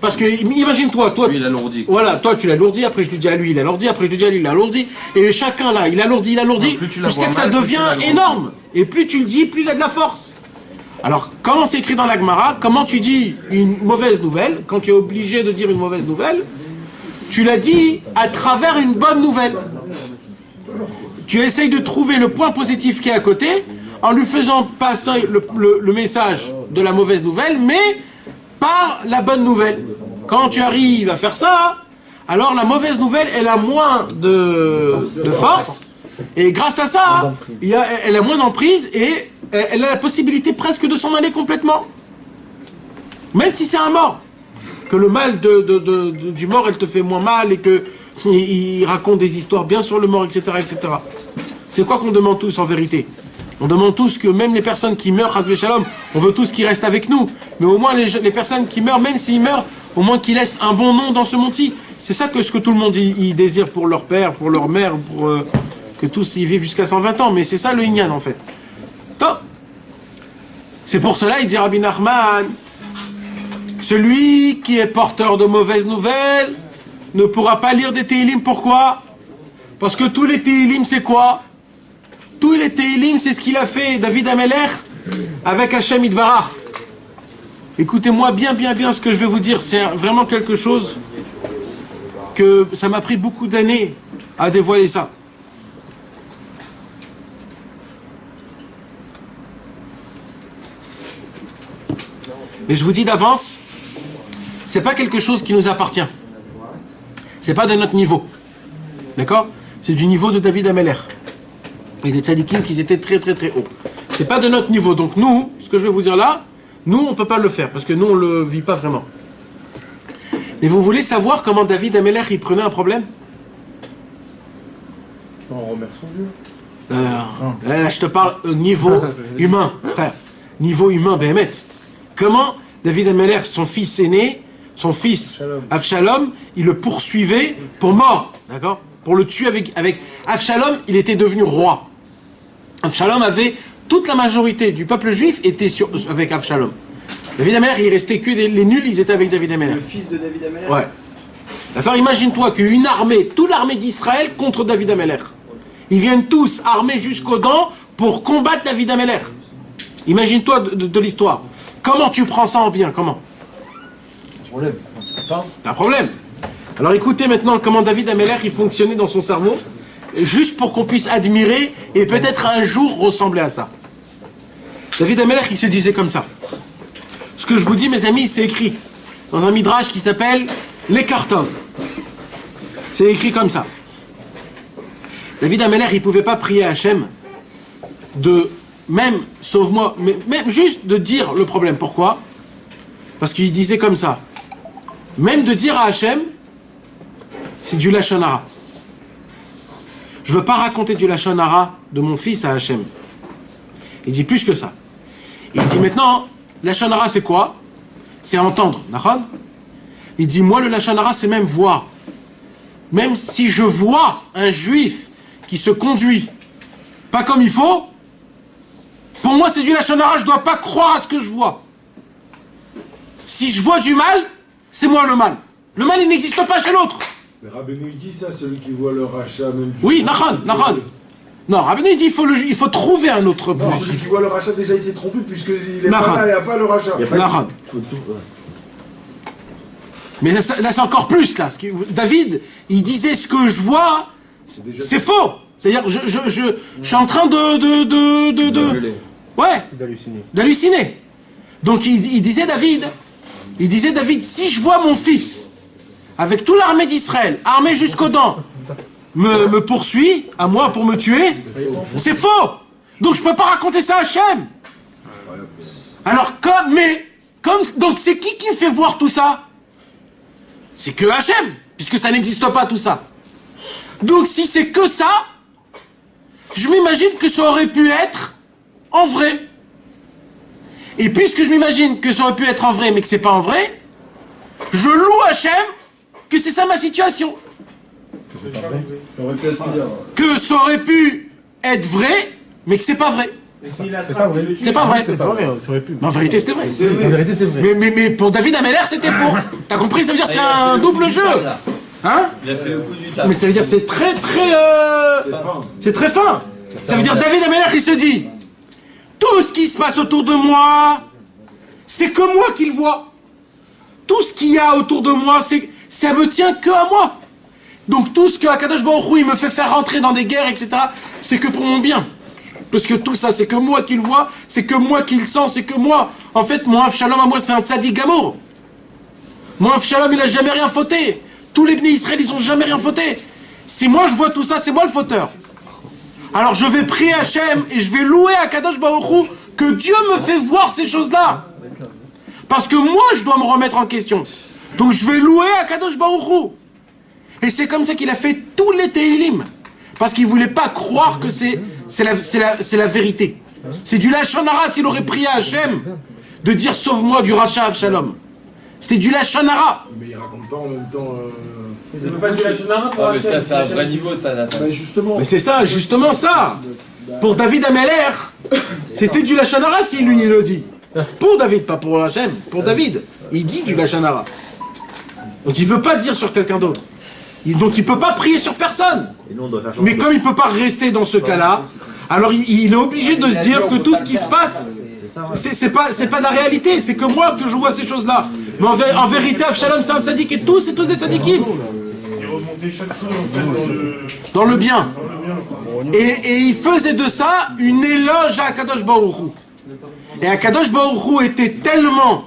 Parce que, imagine-toi, toi... Lui, il alourdit. Voilà, toi, tu l'alourdis, après je lui dis à lui, il alourdit, après je lui dis à lui, il alourdit. Et chacun là, il alourdit, jusqu'à que ça devient énorme. Et plus tu le dis, plus il a de la force. Alors, comment c'est écrit dans la Gemara? Comment tu dis une mauvaise nouvelle? Quand tu es obligé de dire une mauvaise nouvelle, tu la dis à travers une bonne nouvelle. Tu essayes de trouver le point positif qui est à côté, en lui faisant passer le message de la mauvaise nouvelle, mais par la bonne nouvelle. Quand tu arrives à faire ça, alors la mauvaise nouvelle, elle a moins de force, et grâce à ça, elle a moins d'emprise, et elle a la possibilité presque de s'en aller complètement. Même si c'est un mort. Que le mal du mort, elle te fait moins mal, et qu'il raconte des histoires bien sur le mort, etc. etc. C'est quoi qu'on demande tous en vérité? On demande tous que même les personnes qui meurent, Chas v'Shalom, on veut tous qu'ils restent avec nous. Mais au moins les personnes qui meurent, même s'ils meurent, au moins qu'ils laissent un bon nom dans ce monde-ci. C'est ça ce que tout le monde y désire pour leur père, pour leur mère, pour que tous y vivent jusqu'à 120 ans. Mais c'est ça le Inyan en fait. Top. C'est pour cela, il dit Rabbi Nachman, celui qui est porteur de mauvaises nouvelles ne pourra pas lire des Tehillim. Pourquoi? Parce que tous les Tehillim, c'est quoi? Tous les Tehillim, c'est ce qu'il a fait, David Amelech, avec Hachem Idbarach. Écoutez-moi bien ce que je vais vous dire. C'est vraiment quelque chose que ça m'a pris beaucoup d'années à dévoiler ça. Mais je vous dis d'avance, c'est pas quelque chose qui nous appartient. C'est pas de notre niveau. D'accord? C'est du niveau de David Amelech. Et des tzadikim qui étaient très hauts. C'est pas de notre niveau. Donc nous, ce que je vais vous dire là, nous on peut pas le faire parce que nous on le vit pas vraiment. Mais vous voulez savoir comment David Amelech il prenait un problème? On remercie son Dieu. Là je te parle au niveau humain, frère. Niveau humain, Béhémet. Comment David Amelech, son fils aîné, son fils Avshalom, il le poursuivait pour mort, d'accord? Pour le tuer avec Avshalom, il était devenu roi. Avshalom avait toute la majorité du peuple juif était avec Avshalom. David Amelech, il restait que les nuls, ils étaient avec David Amelech. Le fils de David Amelech. Ouais. D'accord, imagine-toi qu'une armée, toute l'armée d'Israël contre David Amelech. Ils viennent tous armés jusqu'aux dents pour combattre David Amelech. Imagine-toi de l'histoire. Comment tu prends ça en bien? Comment? Problème. T'as un problème. Alors écoutez maintenant comment David Amelech il fonctionnait dans son cerveau, juste pour qu'on puisse admirer et peut-être un jour ressembler à ça. David Amelech il se disait comme ça. Ce que je vous dis mes amis, c'est écrit dans un midrash qui s'appelle l'Ekartov. C'est écrit comme ça. David Amelech il pouvait pas prier à Hachem de même sauve-moi, mais même juste de dire le problème. Pourquoi? Parce qu'il disait comme ça. Même de dire à Hachem, c'est du Lachon Hara. Je ne veux pas raconter du Lachon Hara de mon fils à Hachem. Il dit plus que ça. Il dit maintenant, Lachon Hara c'est quoi? C'est entendre, d'accord? Il dit, moi, le Lachon Hara, c'est même voir. Même si je vois un juif qui se conduit pas comme il faut, pour moi, c'est du Lachon Hara, je dois pas croire à ce que je vois. Si je vois du mal, c'est moi le mal. Le mal, il n'existe pas chez l'autre. Mais Rabbeinu, il dit ça, celui qui voit le rachat même. Oui, Nachon. Non, Rabbeinu, il dit, il faut trouver un autre Non, point. celui qui voit le rachat, déjà, il s'est trompé, puisqu'il est pas là, il n'y a pas le rachat. Nachon. Mais là, c'est encore plus, là. David, il disait, ce que je vois, c'est faux. C'est-à-dire, je suis en train ouais, d'halluciner. Donc, il disait, David, si je vois mon fils, avec toute l'armée d'Israël, armée jusqu'aux dents, me poursuit, à moi, pour me tuer, c'est faux. Donc, je peux pas raconter ça à Hachem. Alors, donc, c'est qui me fait voir tout ça? C'est que Hachem, puisque ça n'existe pas tout ça. Donc si c'est que ça, je m'imagine que ça aurait pu être en vrai. Et puisque je m'imagine que ça aurait pu être en vrai, mais que c'est pas en vrai, je loue Hachem que c'est ça ma situation. Ça aurait pu être pire. Que ça aurait pu être vrai, mais que c'est pas vrai. C'est pas vrai. C'est pas vrai. Mais en vérité, c'était vrai. En vérité, c'est vrai. Mais pour David Ameller, c'était faux. T'as compris? Ça veut dire que c'est un double jeu. Hein? Il a fait le coup du table. Mais ça veut dire que c'est très très... C'est très fin. Ça veut dire David Ameller qui se dit, tout ce qui se passe autour de moi, c'est que moi qui le vois. Tout ce qu'il y a autour de moi, ça me tient que à moi. Donc tout ce que Akadosh Baruch Hu, il me fait faire rentrer dans des guerres, etc., c'est que pour mon bien. Parce que tout ça, c'est que moi qui le vois, c'est que moi qui le sens, c'est que moi. En fait, mon Avshalom à moi, c'est un tzaddik gamour. Mon Avshalom, il a jamais rien fauté. Tous les Bnei Israël, ils ont jamais rien fauté. Si moi je vois tout ça, c'est moi le fauteur. Alors je vais prier Hachem et je vais louer Akadosh Baruch Hu que Dieu me fait voir ces choses-là. Parce que moi, je dois me remettre en question. Donc je vais louer Akadosh Baruch Hu. Et c'est comme ça qu'il a fait tous les Tehillim. Parce qu'il ne voulait pas croire que c'est la vérité. C'est du Lachon Hara s'il aurait prié à Hachem de dire sauve-moi du rachat Avshalom. C'était du Lachon Hara. Mais il raconte pas en même temps. Mais ça peut pas être du Lachon Hara pour Ah, mais ça, Hachem. c'est un vrai niveau, ça, Nathan. Bah, justement. Mais c'est ça, justement ça. Pour David Ameller, c'était du Lachon Hara si lui il le dit. Pour David, pas pour Hachem, pour David. Il dit du Lachon Hara. Donc il veut pas dire sur quelqu'un d'autre. Donc il peut pas prier sur personne. Et nous, on doit faire Mais comme il peut pas rester dans ce cas-là, alors il est obligé de se dire que tout ce qui se passe, c'est pas de la réalité, c'est que moi que je vois ces choses-là. Mais en vérité, Avshalom c'est un tzaddik et tous, c'est tous des tzaddikim. Il remontait chaque chose en fait Dans le bien. dans le bien, quoi. Et il faisait de ça une éloge à Akadosh Baruch Hu. Et Akadosh Baruch Hu était tellement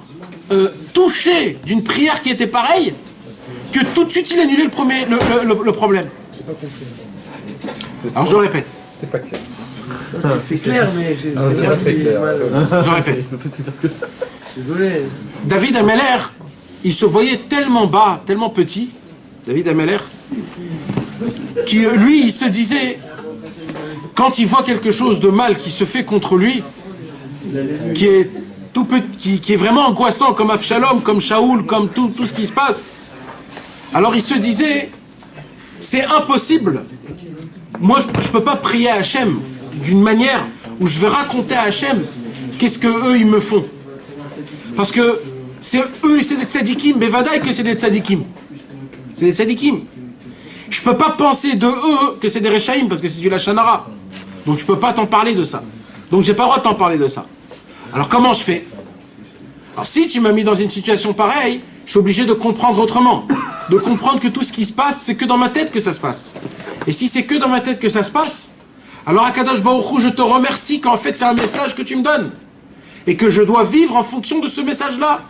touché d'une prière qui était pareille, que tout de suite il annulait le problème. Alors je répète. C'est pas clair. C'est clair, mais j'ai c'est pas très clair. Je répète. Désolé. David Ameller, il se voyait tellement bas, tellement petit, David Ameller, qui lui, il se disait, quand il voit quelque chose de mal qui se fait contre lui, qui est tout petit, qui est vraiment angoissant, comme Avshalom, comme Shaoul, comme tout ce qui se passe, alors il se disait, c'est impossible. Moi, je ne peux pas prier à Hachem d'une manière où je vais raconter à Hachem qu'est-ce que eux ils me font. Parce que c'est eux, c'est des tzadikim, mais vadaï que c'est des tzadikim. C'est des tzadikim. Je peux pas penser de eux que c'est des rechaïm parce que c'est du Lachon Hara. Donc je peux pas t'en parler de ça. Donc j'ai pas le droit de t'en parler de ça. Alors comment je fais? Alors si tu m'as mis dans une situation pareille, je suis obligé de comprendre autrement. De comprendre que tout ce qui se passe, c'est que dans ma tête que ça se passe. Et si c'est que dans ma tête que ça se passe, alors Akadosh Baruch Hu, je te remercie qu'en fait c'est un message que tu me donnes. Et que je dois vivre en fonction de ce message-là.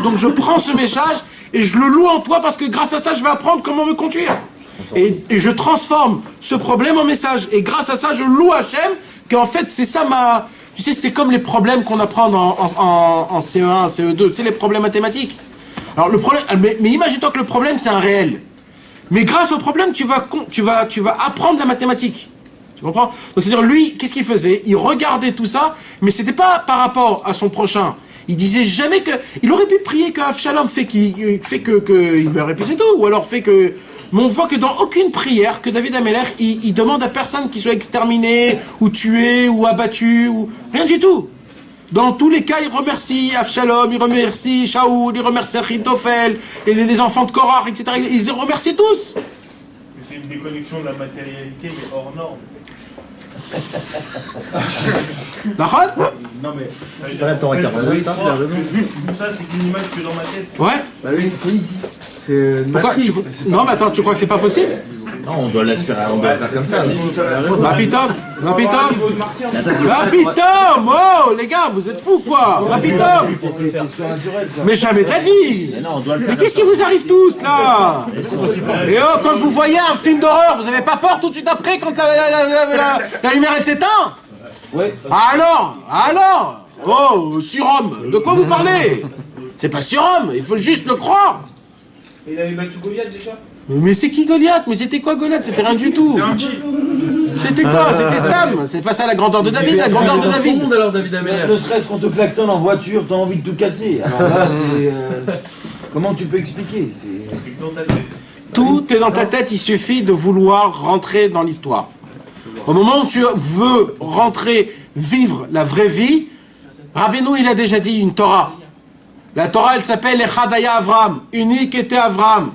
Donc je prends ce message et je le loue en toi parce que grâce à ça, je vais apprendre comment me conduire. Et je transforme ce problème en message. Et grâce à ça, je loue Hachem qu'en fait, c'est ça ma... Tu sais, c'est comme les problèmes qu'on apprend en CE1, CE2. Tu sais, les problèmes mathématiques. Alors le problème... Mais imagine-toi que le problème, c'est un réel. Mais grâce au problème, tu vas apprendre la mathématique. Tu comprends? Donc c'est-à-dire, lui, qu'est-ce qu'il faisait? Il regardait tout ça, mais c'était pas par rapport à son prochain. Il disait jamais que... Il aurait pu prier que Avshalom fait qu'il meurt et puis c'est tout. Ou alors fait que... Mais on voit que dans aucune prière que David Ameller, il demande à personne qu'il soit exterminé, ou tué, ou abattu, ou... Rien du tout. Dans tous les cas, il remercie Avshalom, il remercie Shaoul, il remercie Achitophel, et les enfants de Korach, etc. Ils remercient tous. Mais c'est une déconnexion de la matérialité, mais hors norme. D'accord ? Non mais. C'est pas la Torah 49, ça, il a raison. Tout ça, c'est qu'une image que dans ma tête. Ouais. Bah oui, c'est une Pourquoi matrice. Non, mais attends, tu crois que c'est pas possible? Non, on doit l'espérer, on doit le faire comme ça. Rapitom, oh les gars, vous êtes fous quoi? Rapitom. C'est surnaturel ça. Mais jamais de la vie. Mais qu'est-ce qui vous arrive tous là? Et oh, quand vous voyez un film d'horreur, vous avez pas peur tout de suite après quand la lumière elle s'éteint? Ouais. Alors oh, surhomme, de quoi vous parlez? C'est pas surhomme, il faut juste le croire. Et il avait battu Goliath déjà. Mais c'est qui Goliath? Mais c'était quoi Goliath? C'était rien du tout. C'était quoi? C'était Stam. C'est pas ça la grandeur de David, la grandeur de David. Alors David Ameller. Ne serait-ce qu'on te klaxonne en voiture, t'as envie de tout casser. Alors là, c'est. Comment tu peux expliquer? C'est dans ta tête. Tout est dans ta tête, il suffit de vouloir rentrer dans l'histoire. Au moment où tu veux rentrer, vivre la vraie vie, Rabbeinu il a déjà dit une Torah. La Torah elle s'appelle Echadaya Avraham, unique était Avraham.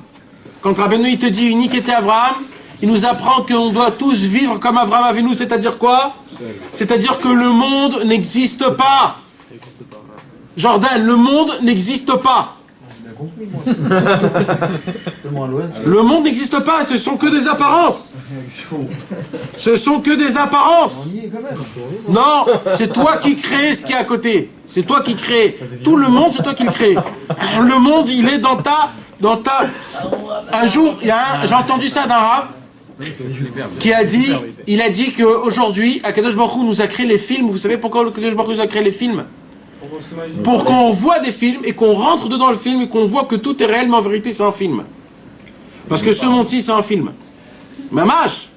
Quand Rabbeinu il te dit unique était Avraham, il nous apprend qu'on doit tous vivre comme Avraham Avinu, c'est-à-dire quoi? C'est-à-dire que le monde n'existe pas. Jordan, le monde n'existe pas. Le monde n'existe pas, ce sont que des apparences. Ce sont que des apparences. Non, c'est toi qui crées ce qui est à côté. C'est toi qui crées. Tout le monde, c'est toi qui le crée. Le monde, il est dans ta... Un jour, j'ai entendu ça d'un rav qui a dit, il a dit qu'aujourd'hui, Akadosh Baruch Hu nous a créé les films. Vous savez pourquoi Akadosh Baruch Hu nous a créé les films? Pour qu'on voit des films et qu'on rentre dedans le film et qu'on voit que tout est réellement en vérité, c'est un film. Parce que ce monde-ci, c'est un film. Mamash.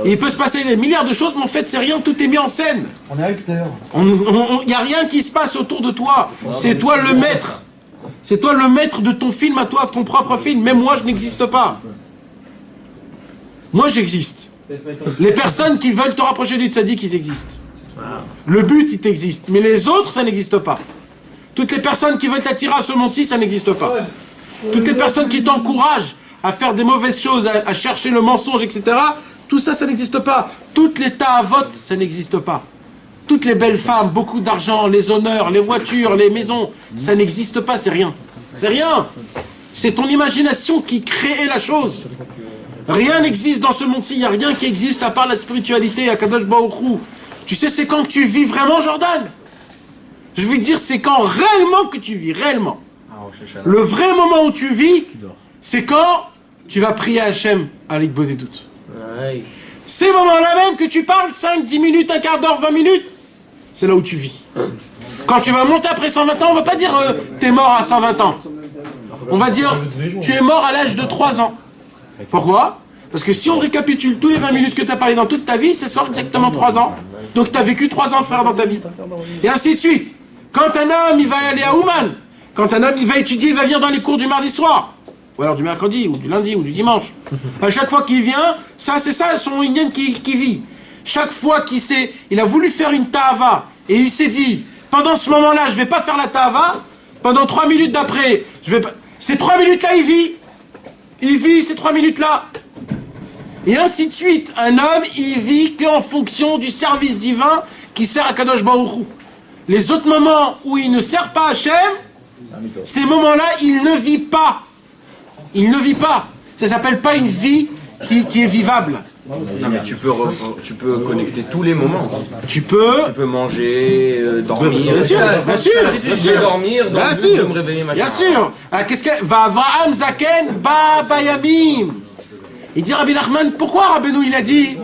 Il peut se passer des milliards de choses, mais en fait, c'est rien, tout est mis en scène. On est acteur. Il n'y a rien qui se passe autour de toi. C'est toi le maître. C'est toi le maître de ton film à toi, ton propre film. Même moi, je n'existe pas. Moi, j'existe. Les personnes qui veulent te rapprocher du tzaddik, ils existent. Le but, il existe. Mais les autres, ça n'existe pas. Toutes les personnes qui veulent t'attirer à ce monde-ci, ça n'existe pas. Toutes les personnes qui t'encouragent à faire des mauvaises choses, à chercher le mensonge, etc., tout ça, ça n'existe pas. Toutes les ta'avot, ça n'existe pas. Toutes les belles femmes, beaucoup d'argent, les honneurs, les voitures, les maisons, ça n'existe pas, c'est rien. C'est rien. C'est ton imagination qui crée la chose. Rien n'existe dans ce monde-ci, il n'y a rien qui existe à part la spiritualité, à Kadosh Baruch Hu. Tu sais, c'est quand que tu vis vraiment, Jordan? Je veux dire, c'est quand réellement que tu vis, réellement. Le vrai moment où tu vis, c'est quand tu vas prier à Hachem à l'Ikbod et doute. Ces moments-là même que tu parles, 5, 10 minutes, un quart d'heure, 20 minutes, c'est là où tu vis. Quand tu vas monter après 120 ans, on va pas dire t'es mort à 120 ans. On va dire tu es mort à l'âge de 3 ans. Pourquoi? Parce que si on récapitule tous les 20 minutes que tu as parlé dans toute ta vie, ça sort exactement 3 ans. Donc tu as vécu 3 ans, frère, dans ta vie. Et ainsi de suite. Quand un homme, il va aller à Ouman, quand un homme, il va étudier, il va venir dans les cours du mardi soir, ou alors du mercredi, ou du lundi, ou du dimanche. À chaque fois qu'il vient, ça, c'est ça son Indian qui vit. Chaque fois il a voulu faire une ta'ava, et il s'est dit, pendant ce moment-là, je vais pas faire la ta'ava, pendant 3 minutes d'après, je vais pas... Ces 3 minutes-là, il vit ces 3 minutes-là. Et ainsi de suite, un homme, il vit qu'en fonction du service divin qui sert à Kadosh Baruch Hu. Les autres moments où il ne sert pas à Hachem, ces moments-là, il ne vit pas. Il ne vit pas. Ça s'appelle pas une vie qui est vivable. Non mais tu peux connecter tous les moments. Tu peux manger, dormir. Bien sûr, bien sûr. Je vais dormir, dans le but de me réveiller, machin. Bien sûr. Qu'est-ce que va Avraham Zaken Ba Bayamim. Il dit Rabbi Nachman, pourquoi Rabbeinu il a dit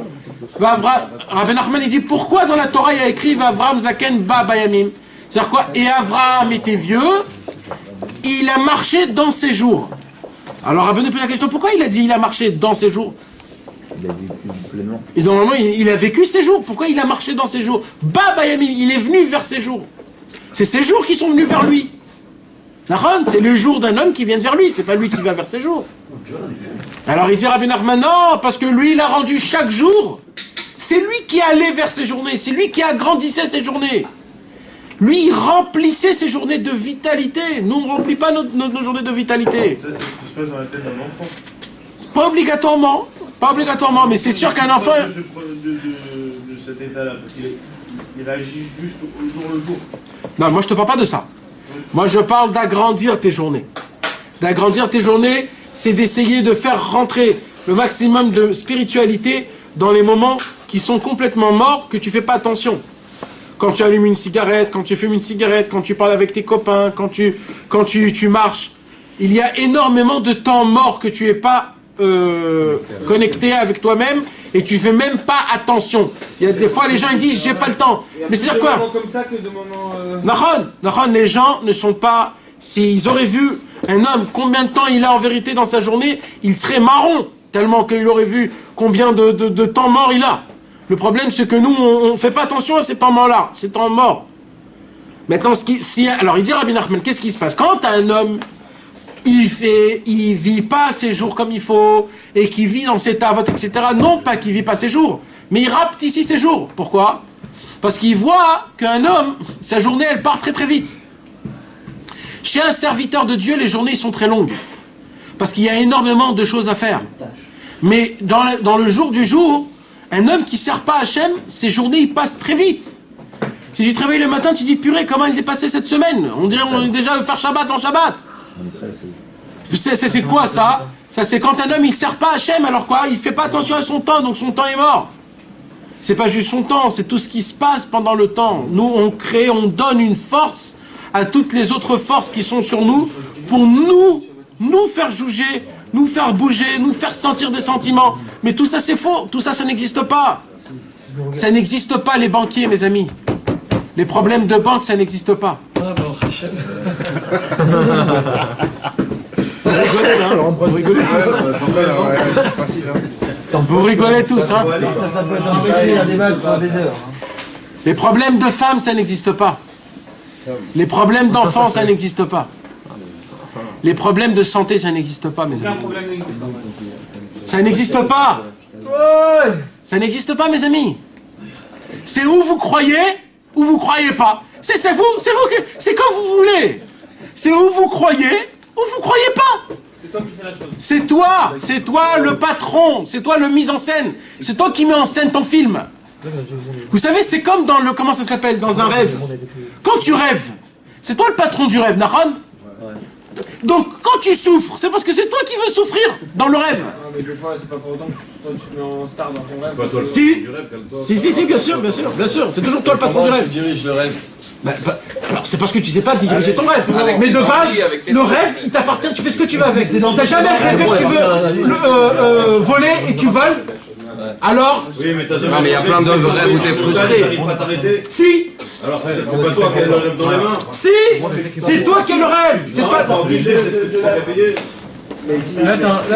Rabbi Nachman il dit pourquoi dans la Torah il y a écrit Avraham Zaken Ba Bayamim. C'est-à-dire quoi? Et Avraham était vieux, il a marché dans ses jours. Alors Rabbeinu pose la question, pourquoi il a dit il a marché dans ses jours? Il a vécu pleinement. Et normalement il a vécu ses jours, pourquoi il a marché dans ses jours? Ba Bayamim, il est venu vers ses jours. C'est ses jours qui sont venus vers lui. Nahon, c'est le jour d'un homme qui vient vers lui, c'est pas lui qui va vers ses jours. Alors il dit Rabbi Nachman, non, parce que lui, il a rendu chaque jour. C'est lui qui allait vers ses journées, c'est lui qui agrandissait ses journées. Lui, il remplissait ses journées de vitalité. Nous, on ne remplit pas nos journées de vitalité. Ça, c'est ce qui se passe dans la tête d'un enfant. Pas obligatoirement, mais c'est sûr qu'un enfant... De cet état-là, parce qu'il agit juste au jour le jour. Non, moi je te parle pas de ça. Moi je parle d'agrandir tes journées. D'agrandir tes journées, c'est d'essayer de faire rentrer le maximum de spiritualité dans les moments qui sont complètement morts, que tu fais pas attention. Quand tu allumes une cigarette, quand tu fumes une cigarette, quand tu parles avec tes copains, quand tu marches, il y a énormément de temps mort que tu n'es pas connecté avec toi-même et tu fais même pas attention. Il y a des fois les gens ils disent j'ai pas le temps. Mais c'est-à-dire quoi? Comme ça que de moments. Nahon, les gens ne sont pas. S'ils auraient vu un homme combien de temps il a en vérité dans sa journée, il serait marron tellement qu'il aurait vu combien de temps mort il a. Le problème c'est que nous on fait pas attention à ces temps morts-là, ces temps morts. Maintenant alors il dit Rabbi Nachman, qu'est-ce qui se passe quand un homme il vit pas ses jours comme il faut, et qu'il vit dans ses tavot, etc. Non pas qu'il vit pas ses jours, mais il rapte ici ses jours. Pourquoi? Parce qu'il voit qu'un homme, sa journée, elle part très très vite. Chez un serviteur de Dieu, les journées sont très longues. Parce qu'il y a énormément de choses à faire. Mais dans le jour du jour, un homme qui ne sert pas Hachem, ses journées, ils passent très vite. Si tu te réveilles le matin, tu dis, purée, comment il est passé cette semaine? On dirait qu'on est déjà faire Shabbat en Shabbat. C'est quoi ça? Ça c'est quand un homme il sert pas Hachem, alors quoi? Il fait pas attention à son temps, donc son temps est mort. C'est pas juste son temps, c'est tout ce qui se passe pendant le temps. Nous on crée, on donne une force à toutes les autres forces qui sont sur nous pour nous faire juger, nous faire bouger, nous faire sentir des sentiments. Mais tout ça c'est faux, tout ça ça n'existe pas. Ça n'existe pas les banquiers mes amis. Les problèmes de banque ça n'existe pas. Vous rigolez tous, hein? Ça peut être un sujet à débattre pendant des heures. Les problèmes de femmes, ça n'existe pas. Les problèmes d'enfants, ça n'existe pas. Les problèmes de santé, ça n'existe pas, mes amis. Ça n'existe pas. Ça n'existe pas, mes amis. C'est où vous croyez, ou vous croyez pas. C'est quand vous voulez. C'est où vous croyez, ou vous croyez pas. C'est toi le patron, c'est toi le mise en scène, c'est toi qui mets en scène ton film. Vous savez, c'est comme dans le, comment ça s'appelle, dans un rêve. Quand tu rêves, c'est toi le patron du rêve, Nahon. Donc quand tu souffres, c'est parce que c'est toi qui veux souffrir dans le rêve. Non, mais des fois, c'est pas pour autant que tu te mets en star dans ton rêve. Pas toi le Si. patron du rêve, calme-toi. Si, bien sûr, c'est toujours toi le patron du rêve. Tu diriges le rêve. Alors c'est parce que tu sais pas diriger ton rêve. Mais de base, le rêve, il t'appartient, tu fais ce que tu veux avec. T'as jamais rêvé que tu veux voler et tu voles. Alors Oui, mais t'as jamais. Non, mais il y a plein de rêves où t'es frustré. T'arrives pas à t'arrêter. Si. Alors c'est pas toi qui as le rêve dans les mains. Si. C'est toi qui as le rêve. C'est pas. T'es obligé de te réveiller. Mais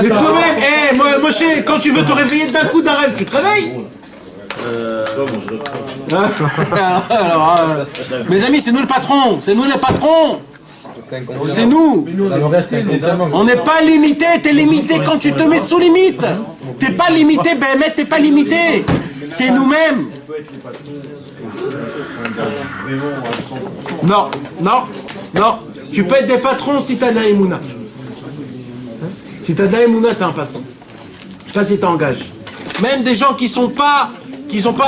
toi-même, Moshe, quand tu veux te réveiller d'un coup d'un rêve, tu te réveilles. Mes amis, c'est nous le patron. C'est nous les patrons. C'est nous. On n'est pas limité. T'es limité quand tu te mets sous limite. T'es pas limité, Béhémet, t'es pas limité. C'est nous-mêmes. Non. Tu peux être des patrons si t'as de la Emouna. Si t'as de la Emouna, t'es un patron. Je sais pas si t'engages. Même des gens qui sont pas...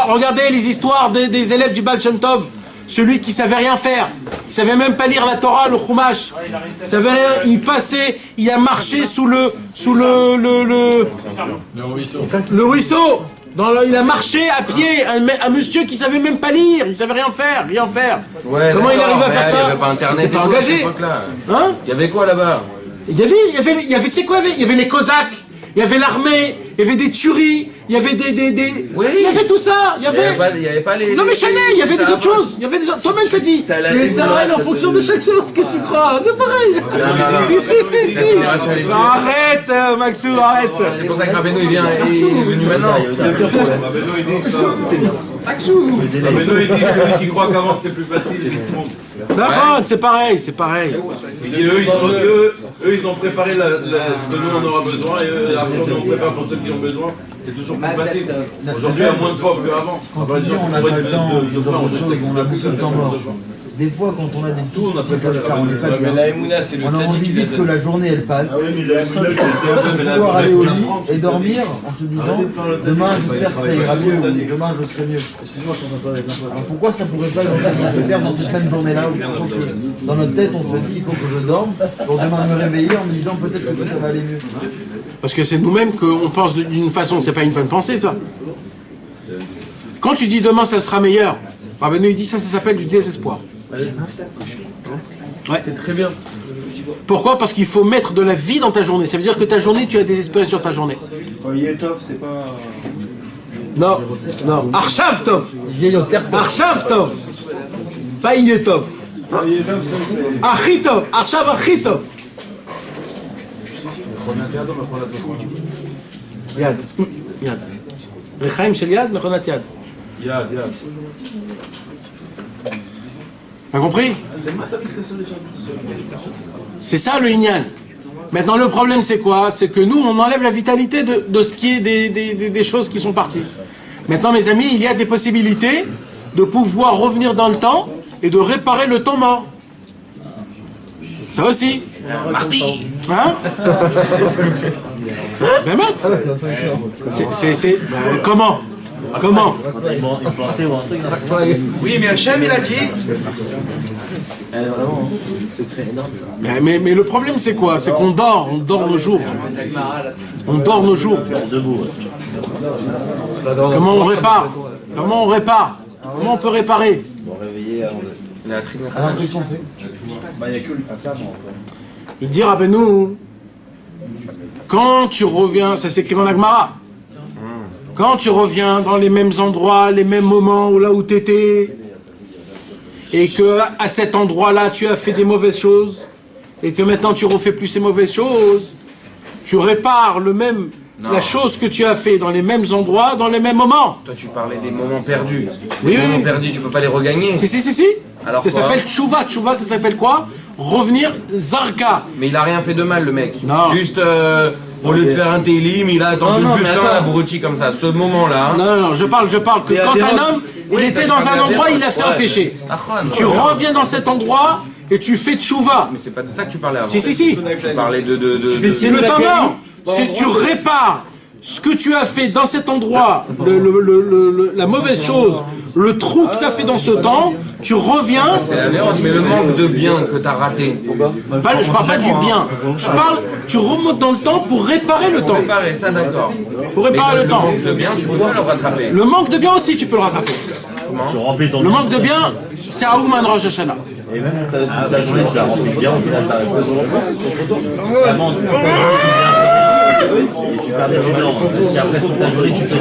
Regardez les histoires des élèves du Baal Shem Tov. Celui qui savait rien faire. Il savait même pas lire la Torah, le Chumash. Il savait rien. Il passait, il a marché sous le ruisseau. Il a marché à pied, un monsieur qui savait même pas lire, il savait rien faire. Ouais, comment il arrive à faire ça? Il n'y avait pas internet. Il était pas engagé. Hein? Il y avait quoi là-bas? Il y avait, tu sais quoi, il y avait les Cosaques, il y avait l'armée, il y avait des tueries, il y avait des... Oui. Il y avait tout ça, il y avait... Il y avait pas les... Non mais Chané, il y avait des autres choses. Il y avait des... Toi-même t'as dit. Les Tzara, en fonction de chaque chose. Qu'est-ce que tu crois? C'est pareil. Si. Arrête, Maxou, arrête. C'est pour ça que Rabbeinu il vient, il est venu maintenant. Maxou. il dit celui qui croit qu'avant c'était plus facile, il se trompe. C'est pareil, c'est pareil. Il dit eux, ils ont préparé ce que nous on aura besoin et eux, après on prépare pour ceux qui ont besoin. C'est toujours plus facile. Aujourd'hui, il y a moins de pauvres qu'avant. Quand on dit on n'a pas le temps, ce genre de choses, on a beaucoup de temps mort. Des fois, quand on a des Tout, on a soucis fait comme ça, on n'est pas bien. Mais la Emouna, c'est le On a envie tzaddik qui vite que la journée elle passe, mais pouvoir aller au lit et dormir en se disant demain j'espère que ça ira mieux, ou demain je serai mieux. Alors pourquoi ça pourrait pas se faire dans cette même journée-là où il faut que dans notre tête on se dit il faut que je dorme pour demain me réveiller en me disant peut-être que ça va aller mieux. Parce que c'est nous-mêmes qu'on pense d'une façon, c'est pas une bonne pensée ça. Quand tu dis demain ça sera meilleur, Rabbeinu il dit ça s'appelle du désespoir. Ouais. C'est très bien. Pourquoi? Parce qu'il faut mettre de la vie dans ta journée. Ça veut dire que ta journée, tu as désespéré sur ta journée. Quand Yetov, c'est pas. Non. Arshav Tov. Arshav Tov. Pas Yetov. Yetov, c'est. Achitov. Arshav Achitov. Yad. Yad. Rechaim shel yad, mechonat yad. Yad. T'as compris? C'est ça le Inyan. Maintenant le problème c'est quoi? C'est que nous on enlève la vitalité de ce qui est des choses qui sont parties. Maintenant mes amis, il y a des possibilités de pouvoir revenir dans le temps et de réparer le temps mort. Ça aussi. Marty. Hein? Ben Matt. Comment? Oui, mais Hachem, il a dit. Mais le problème c'est quoi? C'est qu'on dort nos jours. On dort nos jours. Comment on répare? Comment on peut réparer? Alors qu'est-ce qu'on fait? Il dit Rabbeinu, quand tu reviens, ça s'écrit dans la Gemara, quand tu reviens dans les mêmes endroits, les mêmes moments où là où tu étais, et que à cet endroit-là tu as fait des mauvaises choses, et que maintenant tu refais plus ces mauvaises choses, tu répares la chose que tu as fait dans les mêmes endroits, dans les mêmes moments. Toi tu parlais des moments perdus. Oui, Les moments perdus, tu peux pas les regagner. Si. Alors Ça quoi? s'appelle tchouva. Tchouva, ça s'appelle quoi? Revenir zarka. Mais il a rien fait de mal le mec. Non. Juste au lieu de faire un télim, il a attendu le bus comme un abruti comme ça. Ce moment-là. Non, je parle que quand un homme, il était dans un endroit, il a fait un péché. Tu reviens dans cet endroit et tu fais tchouva. Mais c'est pas de ça que tu parlais avant. Si. Tu parlais de... C'est le temps mort. Si tu répares ce que tu as fait dans cet endroit, la mauvaise chose, le trou que tu as fait dans ce temps, tu reviens. C'est la merde, mais le manque de bien que tu as raté. Je parle pas du bien. Je parle, tu remontes dans le temps pour réparer le temps. Réparer ça, d'accord. Pour réparer le temps. Le manque de bien, tu peux pas le rattraper. Le manque de bien aussi, tu peux le rattraper. Le manque de bien, c'est à Ouman Rosh Hashanah. Et même ta journée, tu la remplis bien, au final, ça et tu perds des énormes. Si après toute ta journée, tu te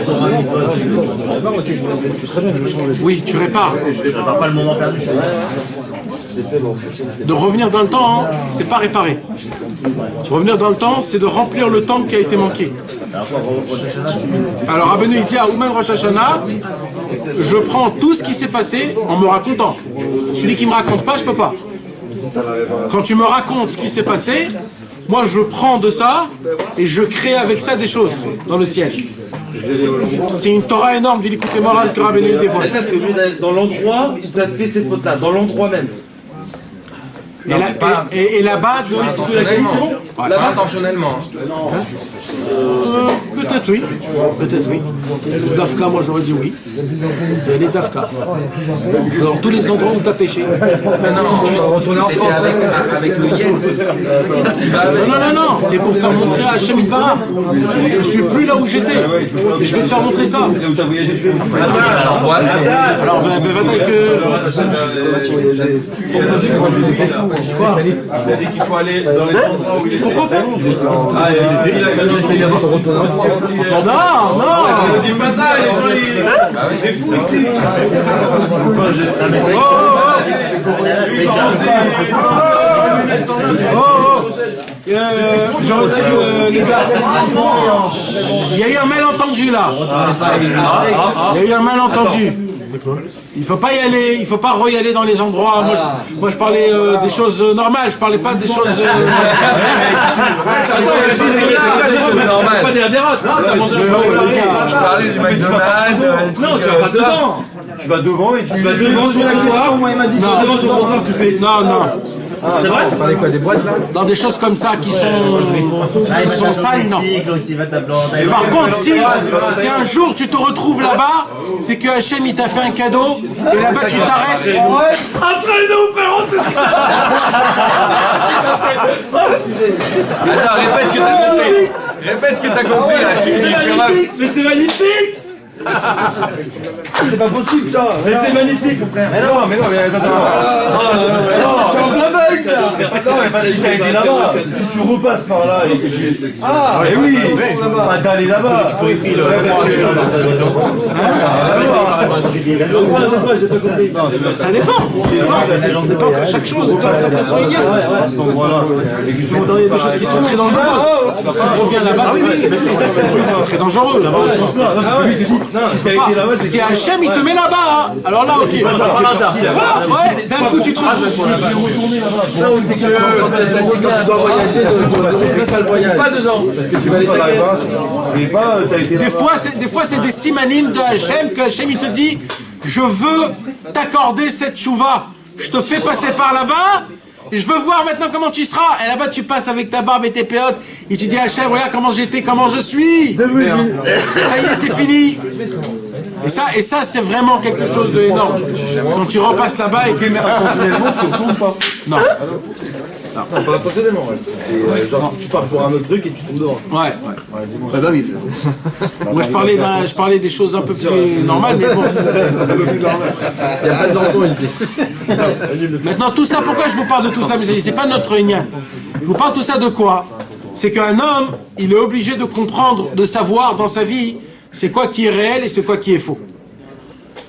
Oui, tu répares. Je ne répare pas le moment perdu. De revenir dans le temps, hein, c'est pas réparer. Revenir dans le temps, c'est de remplir le temps qui a été manqué. Alors Rabbeinu il dit à Ouman Rosh Hashanah, je prends tout ce qui s'est passé en me racontant. Celui qui me raconte pas, je peux pas. Quand tu me racontes ce qui s'est passé, moi je prends de ça et je crée avec ça des choses dans le ciel. C'est une Torah énorme du Likutei Moharan que Rabbeinu dévoile. Dans l'endroit où tu as fait ces fautes-là, dans l'endroit même. Et là-bas, Pas intentionnellement. peut-être oui. Dafka, moi j'aurais dit oui. Il y a les Dafka. Dans tous les endroits où tu as péché. Avec le Yens. Non, c'est pour faire montrer à Hachem Itbarach. Je ne suis plus là où j'étais. Je vais te faire montrer ça. Alors, bataille que. Il a dit qu'il faut aller dans les endroits où il est. Pourquoi pas? Il a essaye d'avoir son retour. Non, non. Dis pas ça, les gens, ils... T'es fou ici. Je retire les gars. Il y a eu un malentendu là. Il y a eu un malentendu. Il faut pas y aller, il faut pas y aller dans les endroits. Moi je parlais des choses normales, je parlais pas des choses. Pas des aberrations. Je parlais du McDonald's. Non, tu vas pas dedans. Tu vas devant et tu vas devant sur la question. Moi, il m'a dit que devant sur le comptoir, tu fais. Non, non. C'est vrai? Tu parlais quoi, des boîtes là? Dans des choses comme ça qui sont sales, non. Par contre, si un jour tu te retrouves là-bas, c'est que Hachem il t'a fait un cadeau et là-bas tu t'arrêtes. Attends, répète ce que t'as compris. Répète ce que t'as compris là. Mais c'est magnifique! C'est pas possible ça. Mais c'est magnifique, mon frère! Mais non, attends. Tu es en plein bug là. Non, mais parce qu'il a été là-bas. Si tu repasses par là et que tu... Ah, mais oui, pas d'aller là-bas. Tu peux écrire le Ça dépend. Ça dépend de chaque chose. Ça façon égale. Maintenant, il y a des choses qui sont très dangereuses. Quand tu reviens là-bas, c'est très dangereux. Si Hachem il te met là-bas, hein. Alors là aussi. Voilà, ouais, d'un coup tu te retrouves. Ça aussi que quand tu dois voyager, ne fais pas le voyage. Pas dedans. Parce que tu vas les Des fois c'est des simanim de Hachem que Hachem il te dit je veux t'accorder cette chouva. Je te fais passer par là-bas. Je veux voir maintenant comment tu seras. Et là-bas, tu passes avec ta barbe et tes péotes. Et tu dis à Hachem, regarde comment j'étais, comment je suis. Ça y est, c'est fini. Et ça c'est vraiment quelque chose d'énorme. Quand tu repasses là-bas et que... Continuellement, tu retournes pas. Non. Non, pas possédément. Genre, tu pars pour un autre truc et tu tombes devant. Ouais. Bah oui. Moi, je parlais des choses un peu plus normales, mais bon. Il n'y a pas de danton ici. Maintenant, tout ça, pourquoi je vous parle de tout ça, mes amis? C'est pas notre lien. Je vous parle tout ça de quoi? C'est qu'un homme, il est obligé de comprendre, de savoir dans sa vie, c'est quoi qui est réel et c'est quoi qui est faux.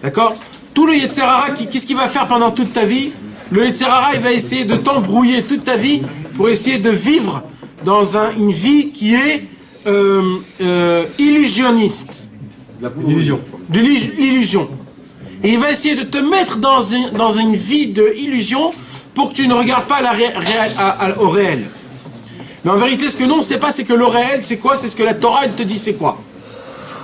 D'accord? Tout le Yetzer Hara, qu'est-ce qu'il va faire pendant toute ta vie? Le Yetzer Hara, il va essayer de t'embrouiller toute ta vie pour essayer de vivre dans une vie qui est illusionniste. L'illusion. Et il va essayer de te mettre dans une vie d'illusion pour que tu ne regardes pas au réel. Mais en vérité, ce que nous, on ne sait pas, c'est que le réel, c'est quoi? C'est ce que la Torah, elle te dit, c'est quoi?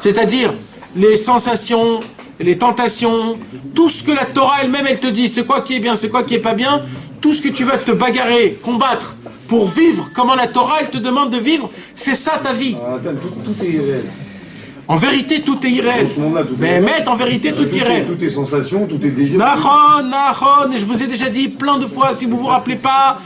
C'est-à-dire les sensations, les tentations, tout ce que la Torah elle-même, elle te dit, c'est quoi qui est bien, c'est quoi qui est pas bien, tout ce que tu vas te bagarrer, combattre pour vivre, comment la Torah, elle te demande de vivre, c'est ça ta vie. Tout est irréel. En vérité, tout est irréel. Mais en vérité, tout est irréel. Toutes tes sensations, tout est déjà... Nahon, et je vous ai déjà dit plein de fois, si vous vous rappelez pas,